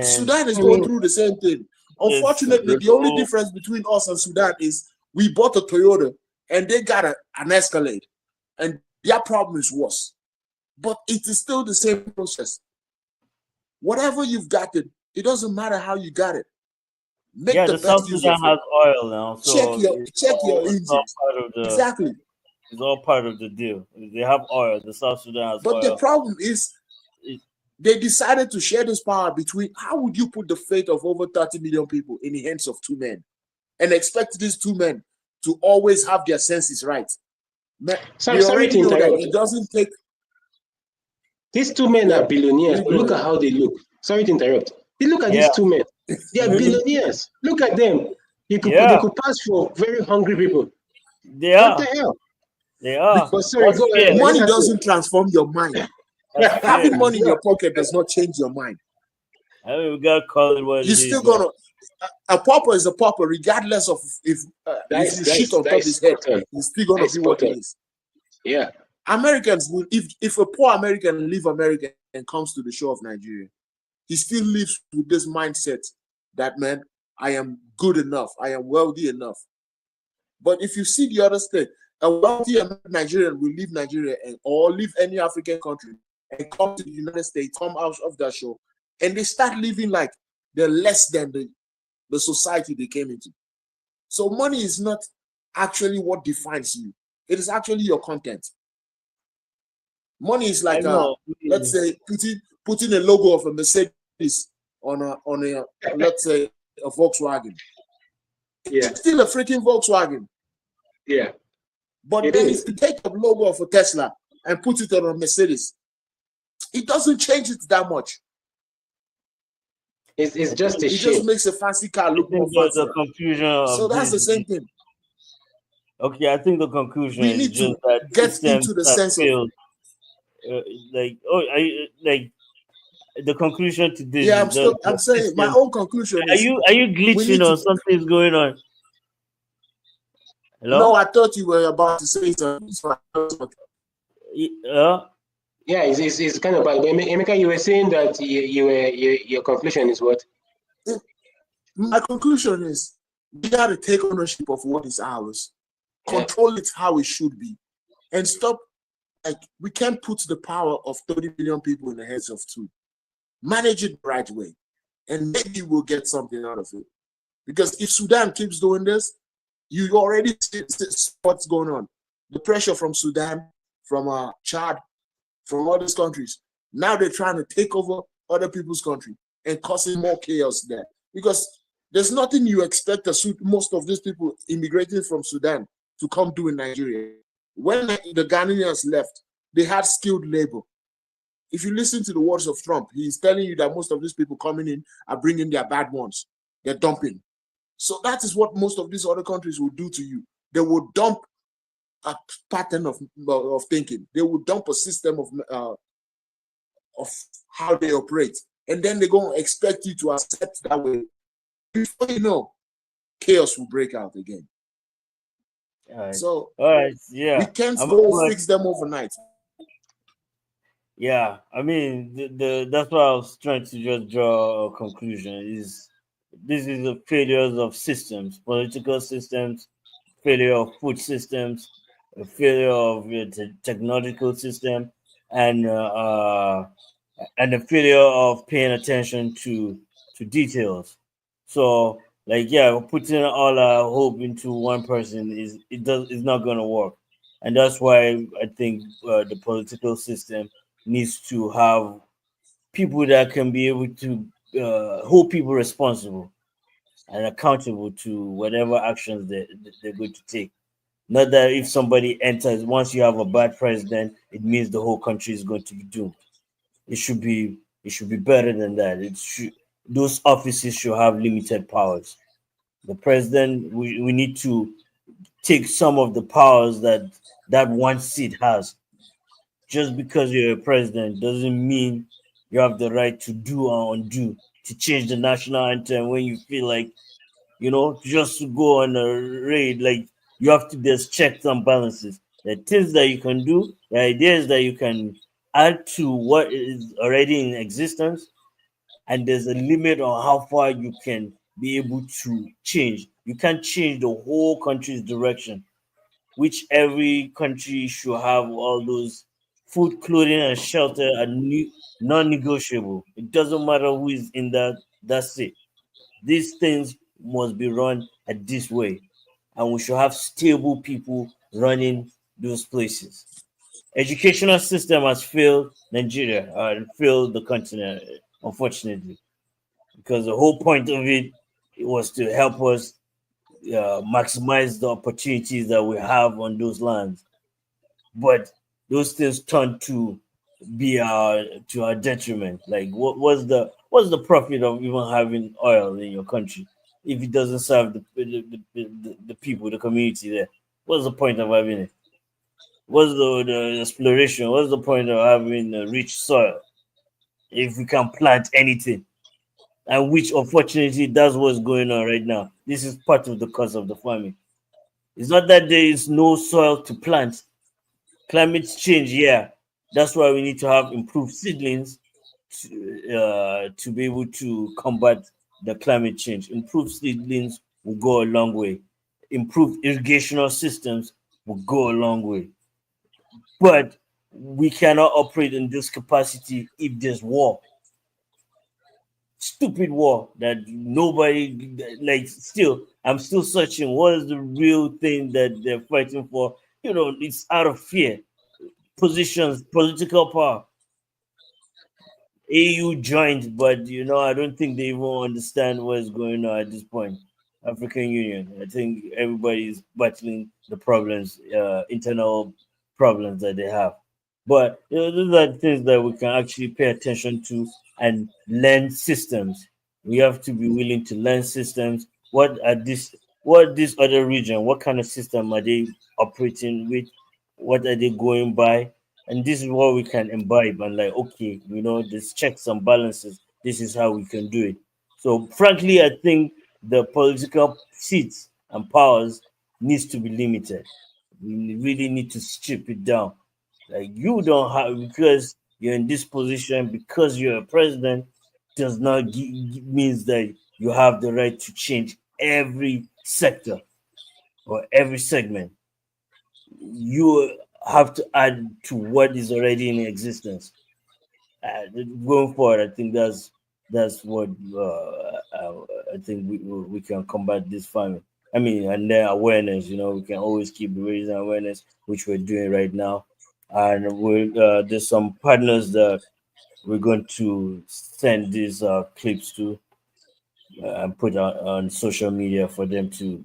Sudan is going through the same thing. Unfortunately, the only difference between us and Sudan is we bought a Toyota and they got an Escalade, and their problem is worse. But it is still the same process. Whatever you've got it doesn't matter how you got it. Make the South Sudan has oil now. So check your engine. Exactly. It's all part of the deal. They have oil. The South Sudan has oil. But the problem is they decided to share this power between. How would you put the fate of over 30 million people in the hands of two men and expect these two men to always have their senses right? Sorry to interrupt. It doesn't take. These two men are billionaires. But look at how they look. Sorry to interrupt. Look at these two men. They are billionaires. Look at them. They could pass for very hungry people. They are. What the hell? They are. But sorry, go ahead. Money doesn't transform your mind. Having money in your pocket does not change your mind. I mean, we gotta call it what You're still gonna. A pauper is a pauper, regardless of if you shit on top of his head. He's still gonna be what he is. Yeah. Americans will. If a poor American leave America and comes to the shore of Nigeria, he still lives with this mindset that, man, I am good enough. I am wealthy enough. But if you see the other state, a wealthy Nigerian will leave Nigeria or leave any African country and come to the United States, come out of that shore, and they start living like they're less than the society they came into. So money is not actually what defines you. It is actually your content. Money is like let's say putting a logo of a Mercedes on a let's say a Volkswagen. Yeah. It's still a freaking Volkswagen. Yeah. But then if you take the logo of a Tesla and put it on a Mercedes, it doesn't change it that much. It's just a it shape. just makes a fancy car look more fancy. So that's the same thing. Okay, I think the conclusion we need to get into the sense of the conclusion to this. Yeah, I'm saying my own conclusion is. Are you glitching or something's going on? Hello? No, I thought you were about to say something. Yeah, it's kind of bad. Emeka, you were saying that your conclusion is what? My conclusion is we got to take ownership of what is ours, control it how it should be, and stop. Like, we can't put the power of 30 million people in the hands of two. Manage it the right way, and maybe we'll get something out of it. Because if Sudan keeps doing this, you already see what's going on. The pressure from Sudan, from Chad, from all these countries. Now they're trying to take over other people's country and causing more chaos there. Because there's nothing you expect most of these people immigrating from Sudan to come do in Nigeria. When the Ghanaians left, they had skilled labor. If you listen to the words of Trump, he's telling you that most of these people coming in are bringing their bad ones. They're dumping. So that is what most of these other countries will do to you. They will dump a pattern of thinking. They will dump a system of how they operate. And then they're going to expect you to accept that way. Before you know, chaos will break out again. All right. So All right. we Yeah. can't I'm, go fix them overnight. yeah. I mean, that's why I was trying to just draw a conclusion. Is this is a failures of systems, political systems, failure of food systems, a failure of technological system, and and the failure of paying attention to details. So, like, yeah, putting all our hope into one person is not going to work, and that's why I think the political system needs to have people that can be able to hold people responsible and accountable to whatever actions they're going to take. Not that if somebody enters, once you have a bad president, it means the whole country is going to be doomed. It should be better than that. It should Those offices should have limited powers. The president, we need to take some of the powers that one seat has. Just because you're a president doesn't mean you have the right to do or undo, to change the national anthem when you feel like, just to go on a raid. Like, you have to, there's checks and balances. There are things that you can do, there are ideas that you can add to what is already in existence, and there's a limit on how far you can be able to change. You can't change the whole country's direction, which every country should have all those food, clothing, and shelter are non-negotiable. It doesn't matter who is in that state. These things must be run at this way, and we should have stable people running those places. Educational system has failed Nigeria and failed the continent, unfortunately, because the whole point of it was to help us maximize the opportunities that we have on those lands. But those things turn be to our detriment. Like, what's the profit of even having oil in your country if it doesn't serve the people, the community there? What's the point of having it? What's the exploration? What's the point of having a rich soil if we can plant anything? And which, unfortunately, that's what's going on right now. This is part of the cause of the famine. It's not that there is no soil to plant. Climate change, yeah. That's why we need to have improved seedlings to be able to combat the climate change. Improved seedlings will go a long way. Improved irrigational systems will go a long way. But we cannot operate in this capacity if there's war. Stupid war that nobody, like, still, I'm still searching what is the real thing that they're fighting for. It's out of fear. Positions, political power. AU joined, but I don't think they even understand what is going on at this point. African Union, I think everybody is battling the problems, internal problems that they have. But those are things that we can actually pay attention to and learn systems. We have to be willing to learn systems. What this other region, what kind of system are they operating with? What are they going by? And this is what we can imbibe and, like, okay, this checks and balances. This is how we can do it. So frankly, I think the political seats and powers needs to be limited. We really need to strip it down. Like, you don't have, because you're in this position, because you're a president, does not means that you have the right to change every sector or every segment. You have to add to what is already in existence. Going forward, I think that's what I think we can combat this famine. I mean, and then awareness. We can always keep raising awareness, which we're doing right now. And there's some partners that we're going to send these clips to and put on social media for them to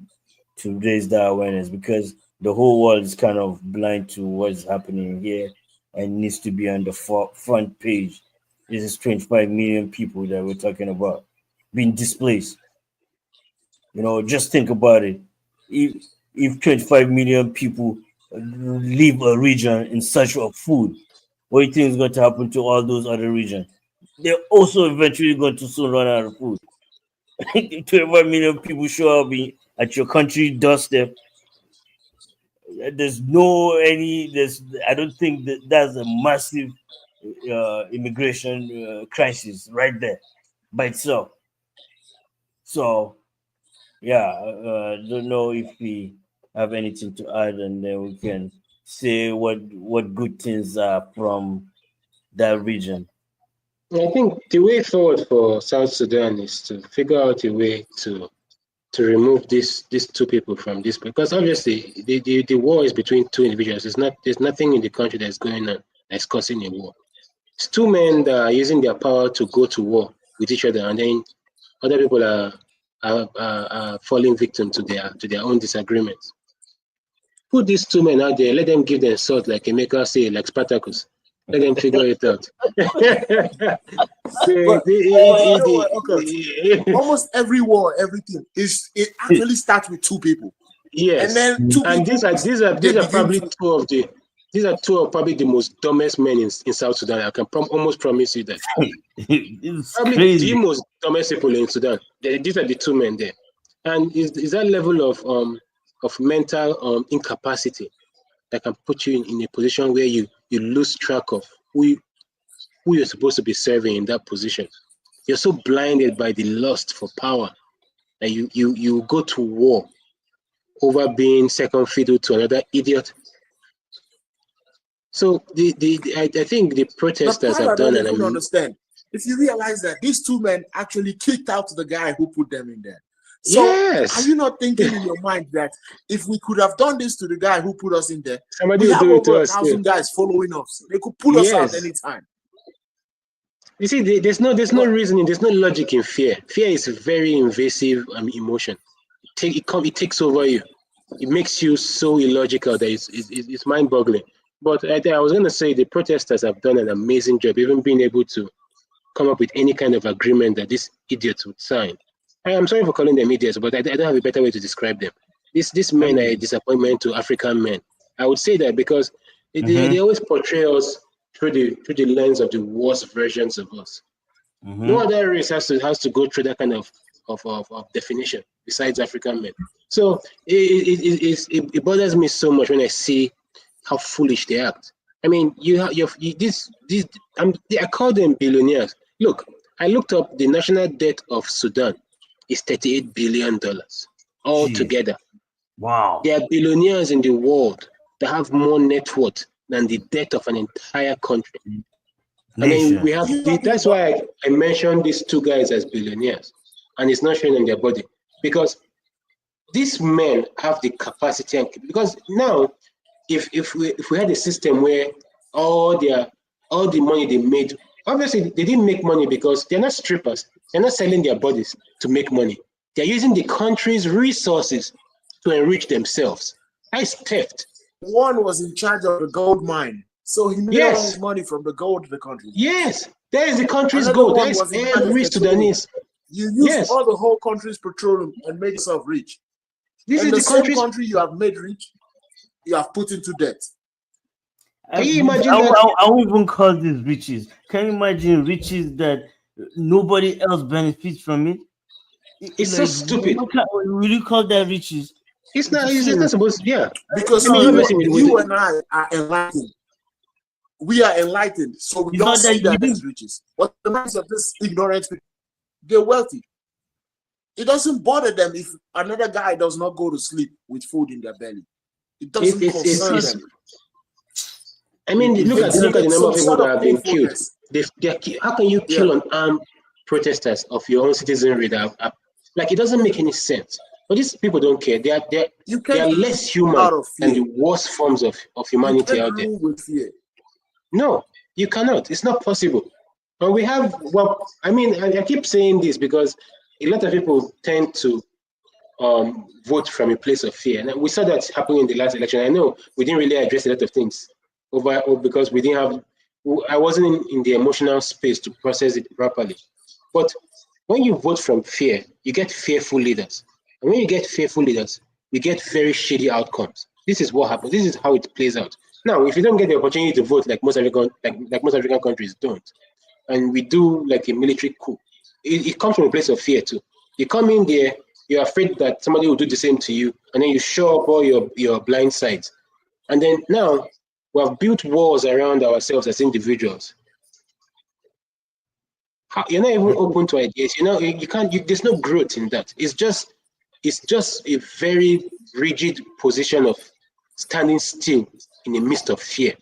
raise that awareness, because the whole world is kind of blind to what's happening here. and needs to be on the front page. This is 25 million people that we're talking about being displaced. Just think about it. If 25 million people leave a region in search of food, what do you think is going to happen to all those other regions? They're also eventually going to soon run out of food. 25 million people show up at your country doorstep. There's no any. There's. I don't think that's a massive immigration crisis right there by itself. So yeah, don't know if we have anything to add, and then we can say what good things are from that region. I think the way forward for South Sudan is to figure out a way to remove these two people from this, because obviously the war is between two individuals. There's nothing in the country that's going on that's causing a war. It's two men that are using their power to go to war with each other, and then other people are falling victim to their own disagreements. Put these two men out there, let them give them sword like Emeka say, like Spartacus. Let them figure it out. Almost every war, everything it actually starts with two people. Yes, and then two and people, these are probably two of probably the most dumbest men in South Sudan. I can almost promise you that. Probably Crazy. the most dumbest people in Sudan. These are the two men there, and is that level of mental incapacity that can put you in a position where you lose track of who you're supposed to be serving in that position. You're so blinded by the lust for power that you go to war over being second fiddle to another idiot. So I think the protesters have done I don't understand. If you realize that these two men actually kicked out the guy who put them in there. So yes. Are you not thinking in your mind that if we could have done this to the guy who put us in there, somebody we will have do it to over us 1,000 guys following us. They could pull us out anytime. You see, there's no reasoning, there's no logic in fear. Fear is a very invasive emotion. It takes over you. It makes you so illogical that it's mind-boggling. But I was going to say the protesters have done an amazing job, even being able to come up with any kind of agreement that these idiots would sign. I'm sorry for calling them idiots, but I don't have a better way to describe them. These men are a disappointment to African men. I would say that because they always portray us through the lens of the worst versions of us. No other race has to go through that kind of definition besides African men. So it bothers me so much when I see how foolish they act. I mean, I call them billionaires. Look, I looked up the national debt of Sudan is $38 billion altogether. Wow. There are billionaires in the world that have more net worth than the debt of an entire country. Nation. And then we have that's why I mentioned these two guys as billionaires, and it's not showing on their body, because these men have the capacity, and because now if we had a system where all the money they made, obviously they didn't make money because they're not strippers, they're not selling their bodies to make money. They're using the country's resources to enrich themselves. That's theft. One was in charge of the gold mine, so he made all his money from the gold of the country. Yes, that is the country's gold. That is every Sudanese. You use all the whole country's petroleum and made yourself rich. This is the same country you have made rich, you have put into debt. Can you imagine I won't even call this riches. Can you imagine riches that nobody else benefits from it? It's so stupid. Will you call that riches? It's not supposed to, yeah. Because you and I are enlightened. We are enlightened, so we don't see that as riches. But the minds of this ignorant people, they're wealthy. It doesn't bother them if another guy does not go to sleep with food in their belly. It doesn't concern them. I mean, look at the number of people that have been killed. How can you kill unarmed protesters of your own citizenry? Like, it doesn't make any sense. But these people don't care. They are less human than the worst forms of humanity out there. With fear. No, you cannot. It's not possible. And we have, I keep saying this because a lot of people tend to vote from a place of fear. And we saw that happening in the last election. I know we didn't really address a lot of things or because we didn't have, I wasn't in the emotional space to process it properly. But when you vote from fear, you get fearful leaders. And when you get fearful leaders, you get very shady outcomes. This is what happens. This is how it plays out. Now, if you don't get the opportunity to vote like most African countries don't, and we do like a military coup, it comes from a place of fear too. You come in there, you're afraid that somebody will do the same to you, and then you show up all your blind sides. And then now we have built walls around ourselves as individuals. You're not even open to ideas. You can't. There's no growth in that. It's just a very rigid position of standing still in the midst of fear.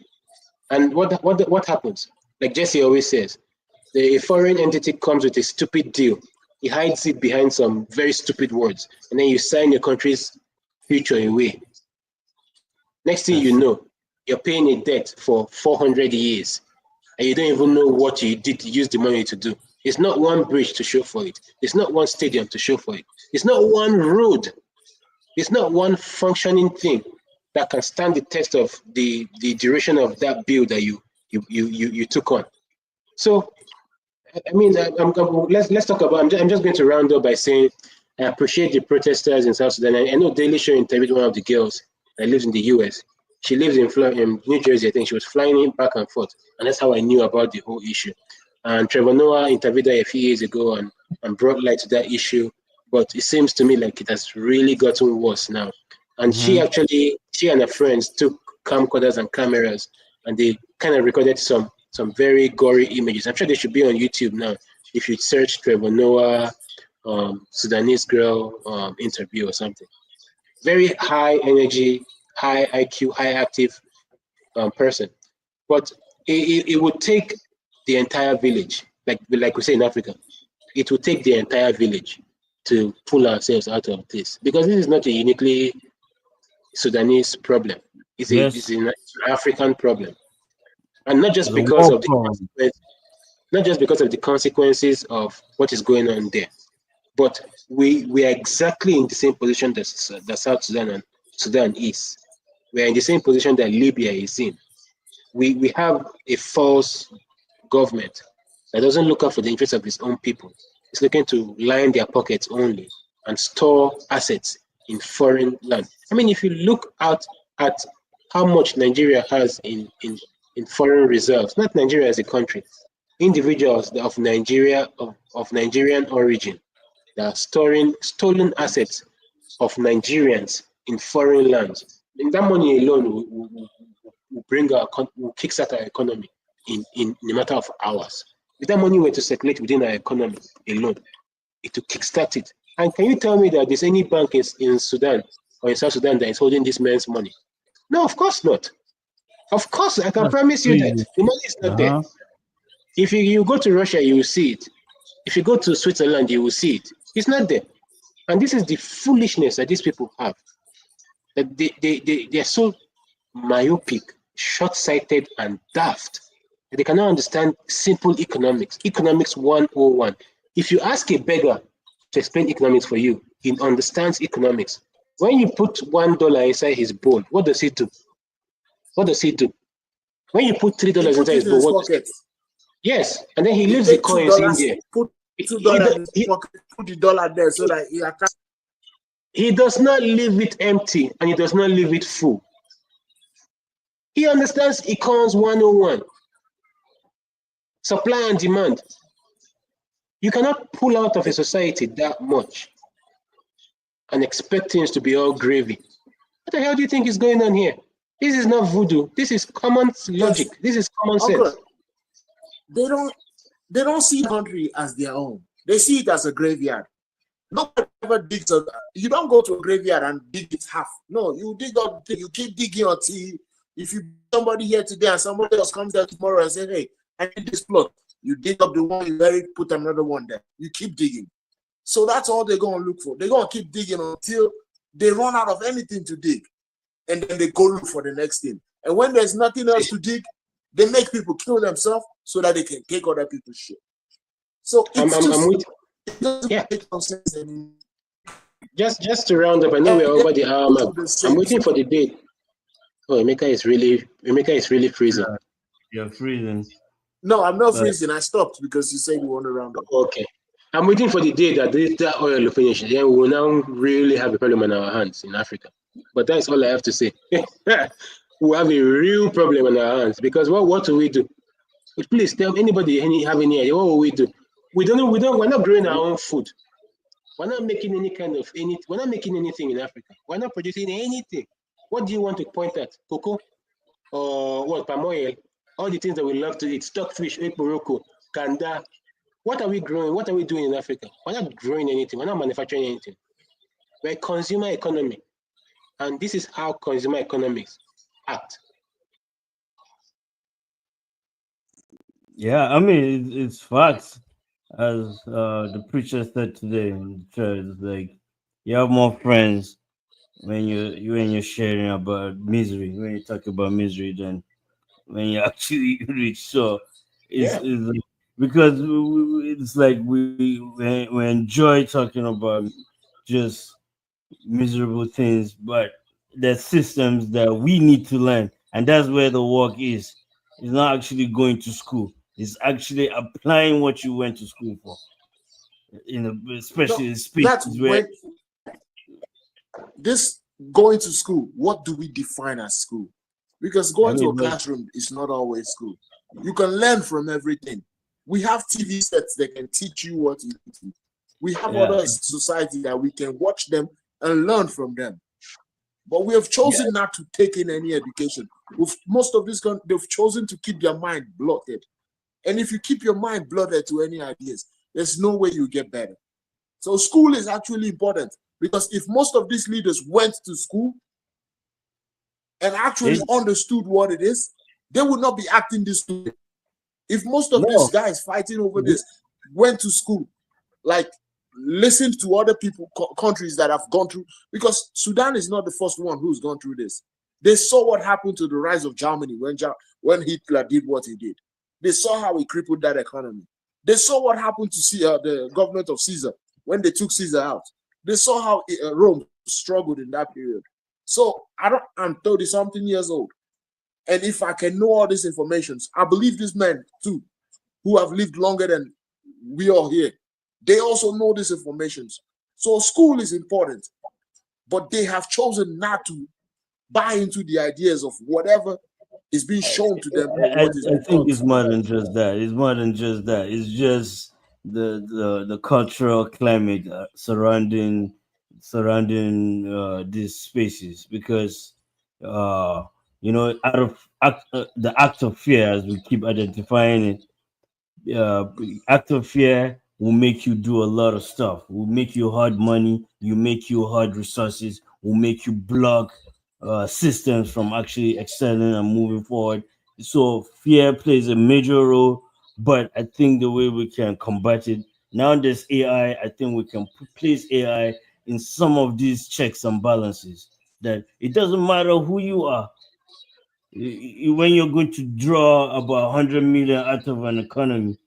And what happens? Like Jesse always says, a foreign entity comes with a stupid deal. He hides it behind some very stupid words, and then you sign your country's future away. Next thing you know, you're paying a debt for 400 years, and you don't even know what you did to use the money to do. It's not one bridge to show for it. It's not one stadium to show for it. It's not one road. It's not one functioning thing that can stand the test of the duration of that bill that you took on. So, I mean, let's talk about. I'm just going to round up by saying I appreciate the protesters in South Sudan. I know Daily Show interviewed one of the girls that lives in the US. She lives in New Jersey. I think she was flying back and forth, and that's how I knew about the whole issue. And Trevor Noah interviewed her a few years ago and brought light to that issue. But it seems to me like it has really gotten worse now. And she and her friends took camcorders and cameras, and they kind of recorded some very gory images. I'm sure they should be on YouTube now. If you search Trevor Noah, Sudanese girl interview or something. Very high energy, high IQ, high active person. But it would take the entire village, like we say in Africa, it will take the entire village to pull ourselves out of this, because this is not a uniquely Sudanese problem. It's an African problem, and not just because of the consequences of what is going on there, but we are exactly in the same position that South Sudan and Sudan is. We are in the same position that Libya is in. We have a false government that doesn't look out for the interests of its own people. It's looking to line their pockets only and store assets in foreign land. I mean, if you look out at how much Nigeria has in foreign reserves, not Nigeria as a country, individuals of Nigeria of Nigerian origin that are storing stolen assets of Nigerians in foreign lands. And that money alone will kickstart our economy in a matter of hours. If that money were to circulate within our economy alone, it will kickstart it. And can you tell me that there's any bank in Sudan or in South Sudan that is holding this man's money? No, of course not. Of course, I can promise you that the money is not there. If you go to Russia, you will see it. If you go to Switzerland, you will see it. It's not there. And this is the foolishness that these people have. That they are so myopic, short-sighted, and daft. They cannot understand simple economics. Economics 101. If you ask a beggar to explain economics for you, he understands economics. When you put $1 inside his bowl, what does he do? What does he do? When you put $3 inside his bowl, what does he do? Yes, and then he leaves the coins in there. Put $2 in his pocket, put the dollar there so that he does not leave it empty and he does not leave it full. He understands econs 101. Supply and demand. You cannot pull out of a society that much and expect things to be all gravy. What the hell do you think is going on here? This is not voodoo. This is common logic. This is common sense. They don't see the country as their own. They see it as a graveyard. Nobody ever digs you don't go to a graveyard and dig it half. No, you dig up, you keep digging until if you somebody here today and somebody else comes there tomorrow and say, hey, I need this plot. You dig up the one you buried, put another one there. You keep digging. So that's all they're going to look for. They're going to keep digging until they run out of anything to dig. And then they go look for the next thing. And when there's nothing else to dig, they make people kill themselves so that they can take other people's shit. So it doesn't make no sense anymore. Just to round up, I know we're over the hour mark. I'm waiting for the date. Oh, Emeka is really freezing. You're freezing. No, I'm not But freezing. I stopped because you said you want to round up. Okay. I'm waiting for the day that that oil will finish. Then we will now really have a problem on our hands in Africa. But that's all I have to say. We have a real problem on our hands because what do we do? Please tell anybody have any idea what will we do? We're not growing our own food. We're not making we're not making anything in Africa. We're not producing anything. What do you want to point at? Cocoa? Or what, palm oil? All the things that we love to eat, stockfish, ekporoko, kanda. What are we growing? What are we doing in Africa? We're not growing anything. We're not manufacturing anything. We're a consumer economy. And this is how consumer economics act. yeah, I mean it's facts, as the preacher said today in the church. It's like you have more friends when you're sharing about misery, when you talk about misery, than when you actually rich. So Yeah. it's like, because it's like we enjoy talking about just miserable things, but there's systems that we need to learn, and that's where the work is. It's not actually going to school. It's actually applying what you went to school for. Especially No, in that's spaces where when this going to school. What do we define as school? Because I going to a mean, classroom is not always school. You can learn from everything. We have TV sets that can teach you what you need to. We have yeah, other society that we can watch them and learn from them. But we have yeah, chosen not to take in any education. Most of this, they've chosen to keep their mind bloated. And if you keep your mind bloated to any ideas, there's no way you get better. So school is actually important because if most of these leaders went to school and actually it, understood what it is, they would not be acting this way. If most of these no, guys fighting over this went to school, like listened to other people, countries that have gone through, because Sudan is not the first one who's gone through this. They saw what happened to the rise of Germany when Hitler did what he did. They saw how he crippled that economy. They saw what happened to the government of Caesar when they took Caesar out. They saw how Rome struggled in that period. So I'm 30 something years old. And if I can know all these informations, I believe these men too, who have lived longer than we all here, they also know these informations. So school is important, but they have chosen not to buy into the ideas of whatever is being shown to them or what is I being think taught it's to more them. than just that. It's more than just that. It's just the cultural climate surrounding these spaces, because out of the act of fear, as we keep identifying it, act of fear will make you do a lot of stuff. Will make you hard money. You make you hard resources. Will make you block systems from actually excelling and moving forward. So fear plays a major role, but I think the way we can combat it now, there's AI. I think we can place AI in some of these checks and balances. That it doesn't matter who you are. When you're going to draw about 100 million out of an economy,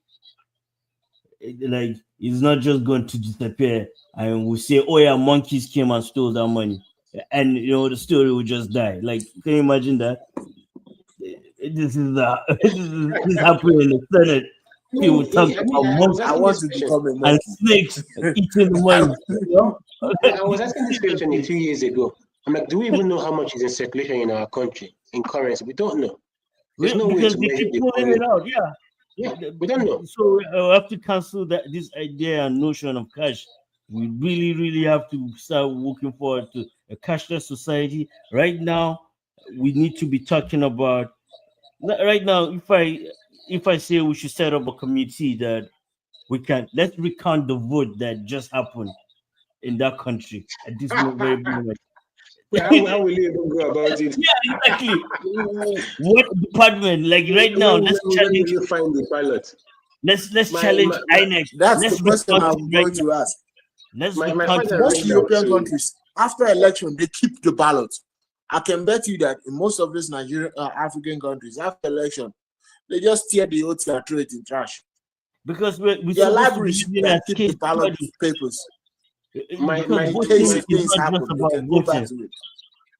like it's not just going to disappear and we say, oh yeah, monkeys came and stole that money, and the story will just die. Like, can you imagine that? This is this happening in the Senate. People talk about I was I asking want this to question. become a and monkey. snakes eating the money. I was asking this question a few years ago. I'm like, do we even know how much is in circulation in our country in currency? We don't know. There's no way Because to they measure keep the pulling it value. out. Yeah. Yeah, we don't know. So we have to cancel this idea and notion of cash. We really, really have to start working forward to a cashless society. Right now, we need to be talking about. Right now, if I say we should set up a committee that we can, let's recount the vote that just happened in that country at this very moment. Yeah, how will you even go about it? Yeah, exactly. What department? Like right now, When will you find the pilot? let's My challenge my, my, INEC. That's the Let's question recount it I'm right going now. to ask. Let's my recount it father Most right went now. out European to countries, after election, they keep the ballot. I can bet you that in most of these Nigerian African countries, after election, they just tear the OT and throw it in trash. Because we're Their supposed to be libraries using it can as keep the case ballot study. papers my Because my in two case my voting if is things not just happen. They about can go back voting. to it.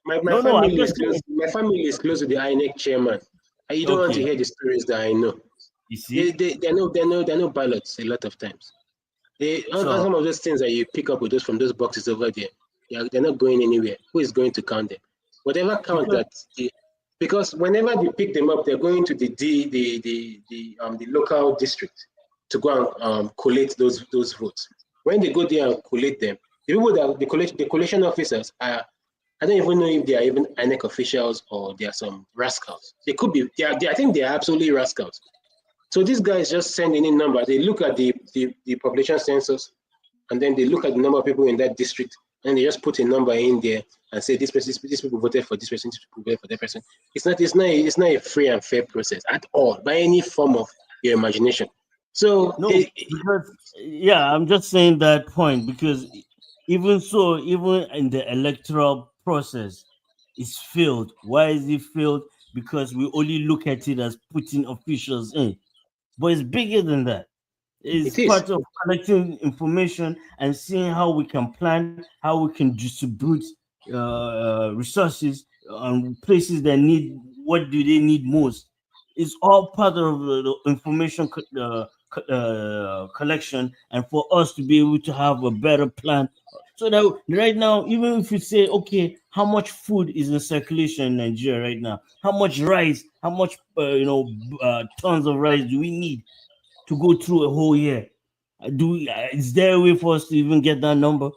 My No, no, I'm family just is close. saying. My family is close to the INEC chairman. And you don't want to Okay, hear the stories that I know. you see. They're no ballots a lot of times. On So some of those things that you pick up with those from those boxes over there, they're not going anywhere. Who is going to count them? Whatever count because that because whenever they pick them up, they're going to the local district to go and collate those votes. When they go there and collate them, the people that the collation officers are, I don't even know if they are even INEC officials or they are some rascals. They could be. I think they are absolutely rascals. So these guys just send any number. They look at the population census, and then they look at the number of people in that district, and they just put a number in there and say these people voted for this person, these people voted for that person. It's not a free and fair process at all by any form of your imagination. So no, because yeah, I'm just saying that point because even so, even in the electoral process, it's failed. Why is it failed? Because we only look at it as putting officials in, but it's bigger than that. It's it is. part of collecting information and seeing how we can plan, how we can distribute resources on places that need what do they need most. It's all part of the information collection, and for us to be able to have a better plan. So that right now, even if you say, okay, how much food is in circulation in Nigeria right now? How much rice? How much tons of rice do we need to go through a whole year? Is there a way for us to even get that number?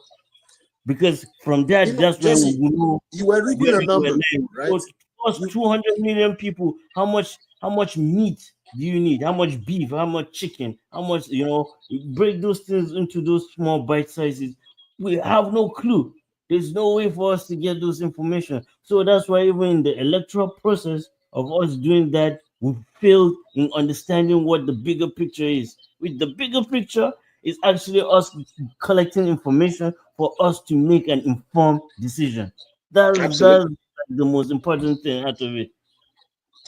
Because from that, that's when we Jesse, will know you were reading where a we were number, lying. right? So plus You 200 million people, how much meat do you need? How much beef? How much chicken? How much, you break those things into those small bite sizes. We have no clue. There's no way for us to get those information. So that's why even in the electoral process of us doing that, we failed in understanding what the bigger picture is. With the bigger picture, it's actually us collecting information for us to make an informed decision. That's Absolutely. the most important thing out of it.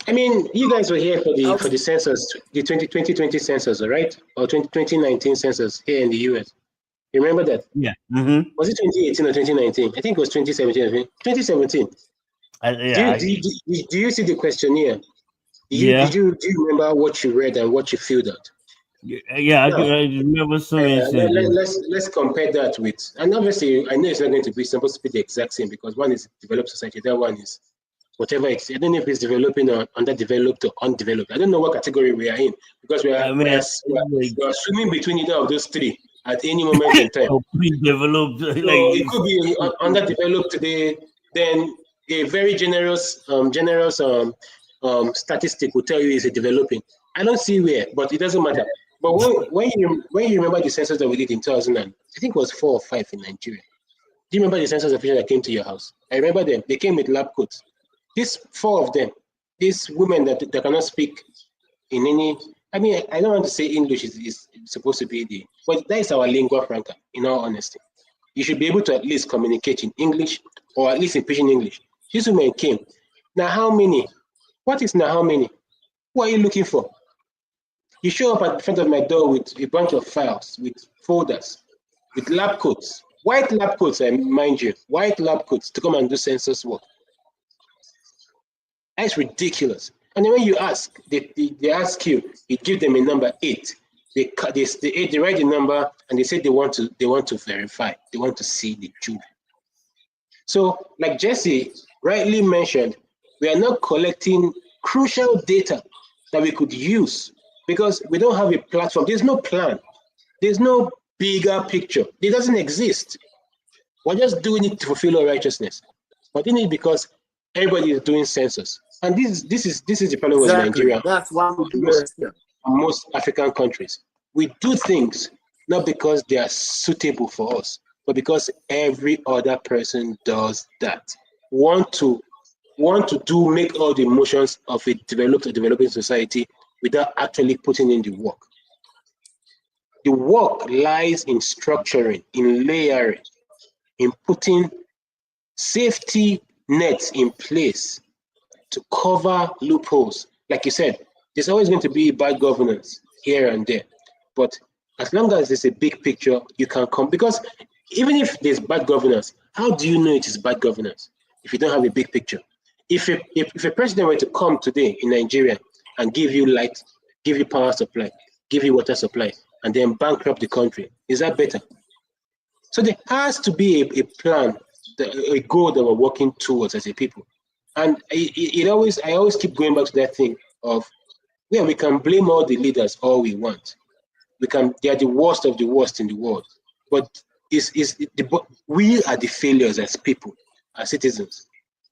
I mean, you guys were here for I the was, census, the 2020 census, right? Or 2019 census here in the US. You remember that? Yeah. Mm-hmm. Was it 2018 or 2019? I think it was 2017. I think. 2017. Do Yeah. you, do, you, do you see the questionnaire? Yeah. Do you remember what you read and what you filled out? Yeah. Now, I remember so many things. Yeah. let's compare that with, and obviously I know it's not going to be supposed to be the exact same because one is developed society, that one is whatever it's. I don't know if it's developing or underdeveloped or undeveloped. I don't know what category we are in because I mean, like we are swimming between either of those three at any moment in time. pre-developed, So it could be underdeveloped today. Then a very generous statistic will tell you it's a developing. I don't see where, but it doesn't matter. But when you remember the census that we did in 2000, I think it was 4 or 5 in Nigeria. Do you remember the census official that came to your house? I remember them. They came with lab coats. These 4 of them, these women that cannot speak in any. I mean, I don't want to say English is supposed to be the, but that is our lingua franca. In all honesty, you should be able to at least communicate in English or at least in pidgin English. These women came. Now, how many? What is now how many? What are you looking for? You show up at the front of my door with a bunch of files, with folders, with lab coats, white lab coats, I mind you, white lab coats to come and do census work. That's ridiculous. And then when you ask, they ask you, you give them a number 8. They write the number and they say they want to verify, they want to see the children. So, like Jesse rightly mentioned, we are not collecting crucial data that we could use because we don't have a platform. There's no plan. There's no bigger picture. It doesn't exist. We're just doing it to fulfill our righteousness. We're doing it because everybody is doing census. And this is the problem with exactly. Nigeria That's why we do this here. and most African countries. We do things not because they are suitable for us, but because every other person does that. Want to make all the motions of a developed or developing society without actually putting in the work. The work lies in structuring, in layering, in putting safety nets in place to cover loopholes. Like you said, there's always going to be bad governance here and there. But as long as there's a big picture, you can come. Because even if there's bad governance, how do you know it is bad governance? if you don't have a big picture. If a president were to come today in Nigeria and give you light, give you power supply, give you water supply, and then bankrupt the country, is that better? So there has to be a plan, a goal that we're working towards as a people. And I always keep going back to that thing of, yeah, we can blame all the leaders all we want. They are the worst of the worst in the world. But we are the failures as people, as citizens,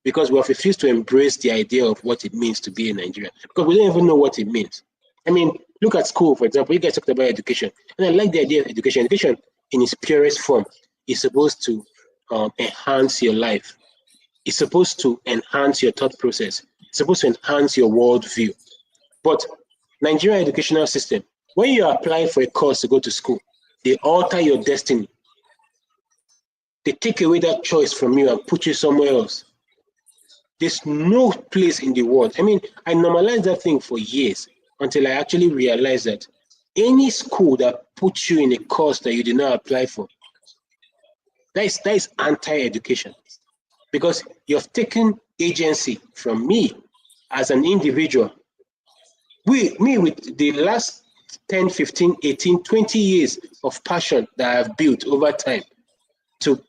because we have refused to embrace the idea of what it means to be in Nigeria, because we don't even know what it means. I mean, look at school, for example. You guys talked about education, and I like the idea of education. Education, in its purest form, is supposed to enhance your life. It's supposed to enhance your thought process. It's supposed to enhance your worldview. But Nigerian educational system, when you apply for a course to go to school, they alter your destiny. They take away that choice from you and put you somewhere else. There's no place in the world. I mean, I normalized that thing for years until I actually realized that any school that puts you in a course that you did not apply for, that is anti-education, because you've taken agency from me as an individual. Me with the last 10, 15, 18, 20 years of passion that I've built over time to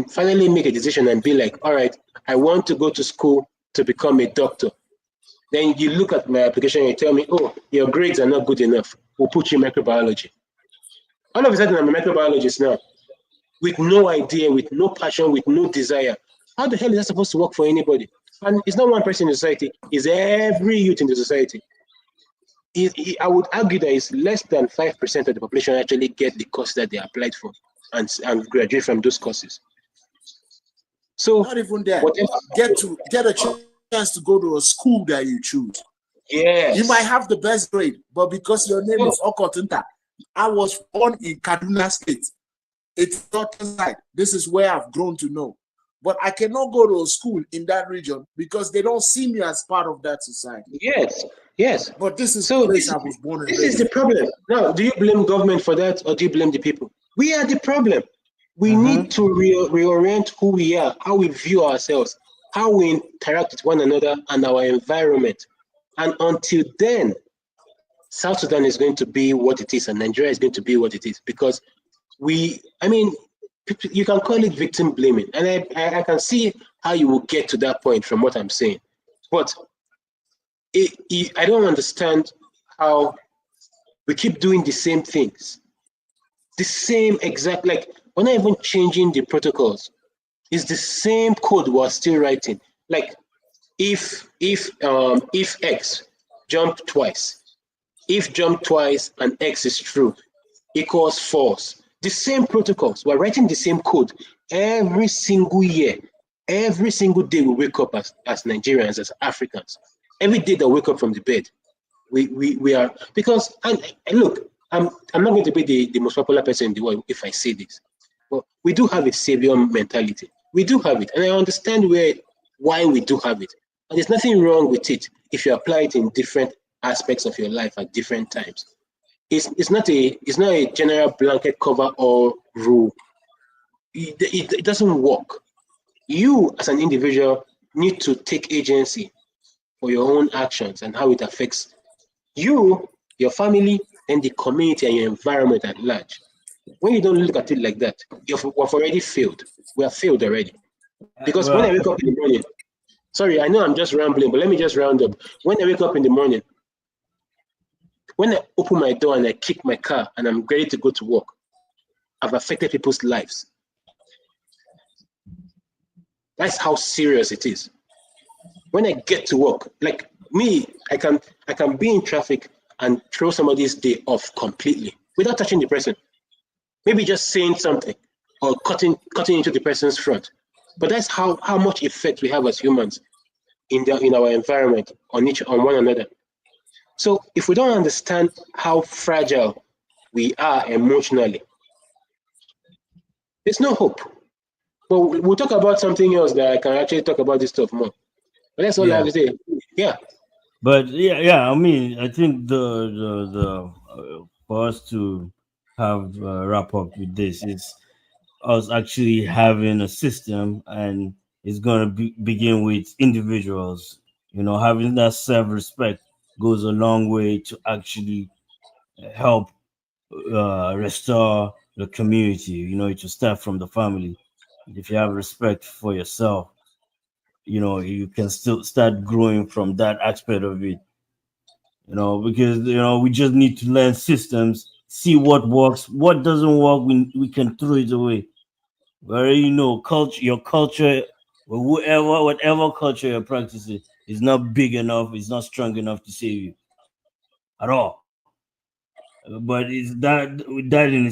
finally make a decision and be like, all right, I want to go to school to become a doctor. Then you look at my application and you tell me, oh, your grades are not good enough. We'll put you in microbiology. All of a sudden, I'm a microbiologist now, with no idea, with no passion, with no desire. How the hell is that supposed to work for anybody? And it's not one person in the society, it's every youth in the society. I would argue that it's less than 5% of the population actually get the course that they applied for and graduate from those courses. So not even that. Get a chance to go to a school that you choose. Yes. You might have the best grade, but because your name is Okotunta, I was born in Kaduna State. It's not side. This is where I've grown to know. But I cannot go to a school in that region because they don't see me as part of that society. Yes. But this is the place I was born in. This is the problem. Now, do you blame government for that, or do you blame the people? We are the problem. We need to reorient who we are, how we view ourselves, how we interact with one another and our environment. And until then, South Sudan is going to be what it is, and Nigeria is going to be what it is, because you can call it victim blaming, and I can see how you will get to that point from what I'm saying. But I don't understand how we keep doing the same things. The same exact, like, we're not even changing the protocols. It's the same code we're still writing. Like, if X jump twice, if jump twice and X is true, equals false. The same protocols. We're writing the same code every single year. Every single day we wake up as Nigerians, as Africans. Every day that we wake up from the bed, we are, because, and look, I'm not going to be the most popular person in the world if I say this, but we do have a savior mentality. We do have it, and I understand why we do have it. And there's nothing wrong with it if you apply it in different aspects of your life at different times. It's not a general blanket cover or rule. It doesn't work. You as an individual need to take agency for your own actions and how it affects you, your family, and the community and your environment at large. When you don't look at it like that, we've already failed. We have failed already. Because when I wake up in the morning, sorry, I know I'm just rambling, but let me just round up. When I wake up in the morning, when I open my door and I kick my car and I'm ready to go to work, I've affected people's lives. That's how serious it is. When I get to work, like me, I can be in traffic and throw somebody's day off completely without touching the person. Maybe just saying something or cutting into the person's front. But that's how much effect we have as humans in our environment on one another. So if we don't understand how fragile we are emotionally, there's no hope. But we'll talk about something else that I can actually talk about this stuff more. But that's all I have to say. Yeah. But I mean, I think the for us to have wrap up with this is us actually having a system and is going to begin with individuals. Having that self-respect goes a long way to actually help restore the community. To start from the family. If you have respect for yourself, you can still start growing from that aspect of it. Because we just need to learn systems, see what works, what doesn't work, we can throw it away. We already know culture, your culture, or whatever culture you're practicing is not big enough, it's not strong enough to save you at all. But it's that in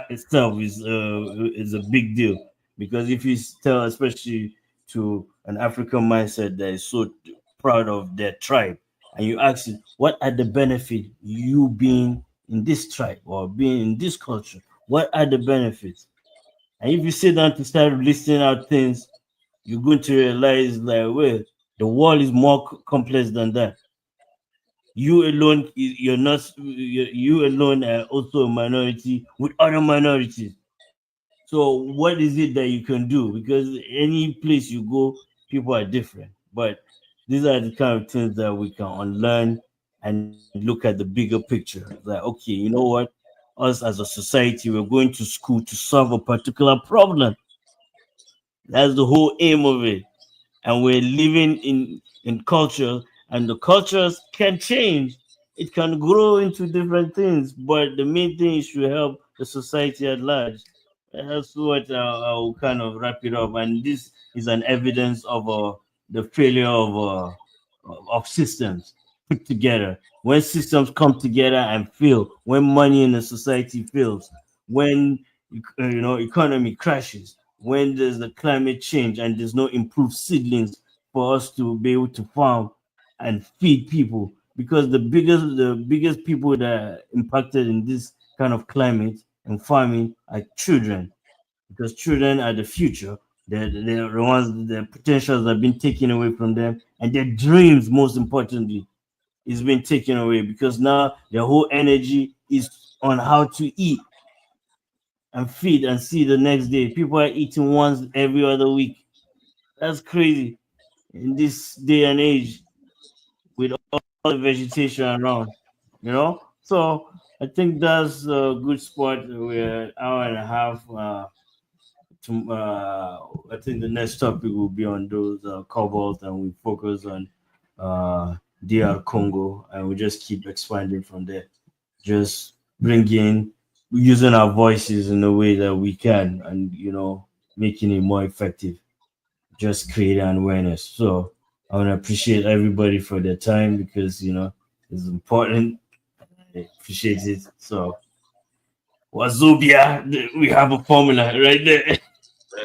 itself is a big deal, because if you tell, especially to an African mindset that is so proud of their tribe, and you ask it, what are the benefits you being in this tribe or being in this culture? What are the benefits? And if you sit down to start listing out things, you're going to realize like, well, the world is more complex than that. You alone, you're not. You alone are also a minority with other minorities. So what is it that you can do? Because any place you go, people are different. But these are the kind of things that we can unlearn and look at the bigger picture. Like, okay, you know what? Us as a society, we're going to school to solve a particular problem. That's the whole aim of it. And we're living in culture, and the cultures can change. It can grow into different things, but the main thing is to help the society at large. That's what I'll kind of wrap it up. And this is an evidence of the failure of systems put together. When systems come together and fail, when money in the society fails, when economy crashes, when there's the climate change and there's no improved seedlings for us to be able to farm and feed people, because the biggest people that are impacted in this kind of climate and farming are children, because children are the future. They're the ones, the potentials have been taken away from them, and their dreams, most importantly, is being taken away, because now their whole energy is on how to eat and feed and see the next day. People are eating once every other week. That's crazy in this day and age with all the vegetation around, So I think that's a good spot. We're an hour and a half. I think the next topic will be on those cobalt, and we focus on DR Congo, and we just keep expanding from there. Just bring in using our voices in a way that we can, and making it more effective, just create an awareness. So I want to appreciate everybody for their time, because it's important. I appreciate it. So Wazobia, we have a formula right there.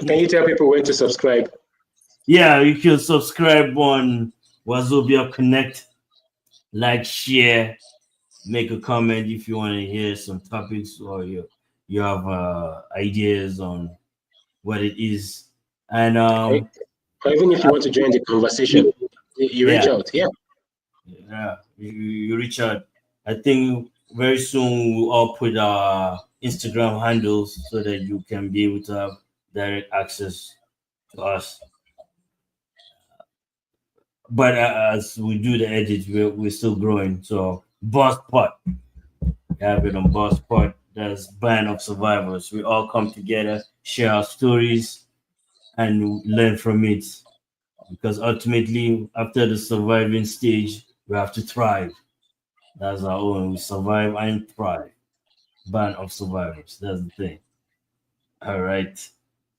Can you tell people when to subscribe? Yeah, you can subscribe on Wazobia Connect, like, share, make a comment if you want to hear some topics, or you have ideas on what it is. And Or even if you want to join the conversation, you reach yeah, out. Yeah. you reach out. I think very soon we'll all put our Instagram handles so that you can be able to have direct access to us. But as we do the edit, we're still growing. So Boss Pot, have it on Boss Pot. That's Band of Survivors. We all come together, share our stories, and learn from it. Because ultimately, after the surviving stage, we have to thrive. That's our own. We survive and thrive. Band of Survivors. That's the thing. All right.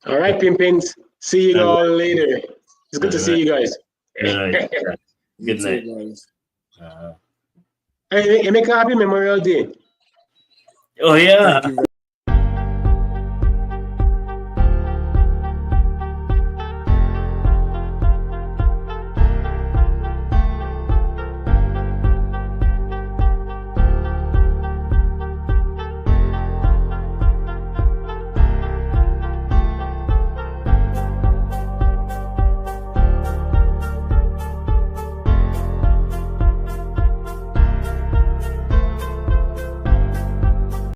All right, Pimpins. See you All all right. later. It's good to All see right. you guys. All right. You Good too, night. guys. Uh, Hey, Emeka, happy Memorial Day. oh Thank yeah. you very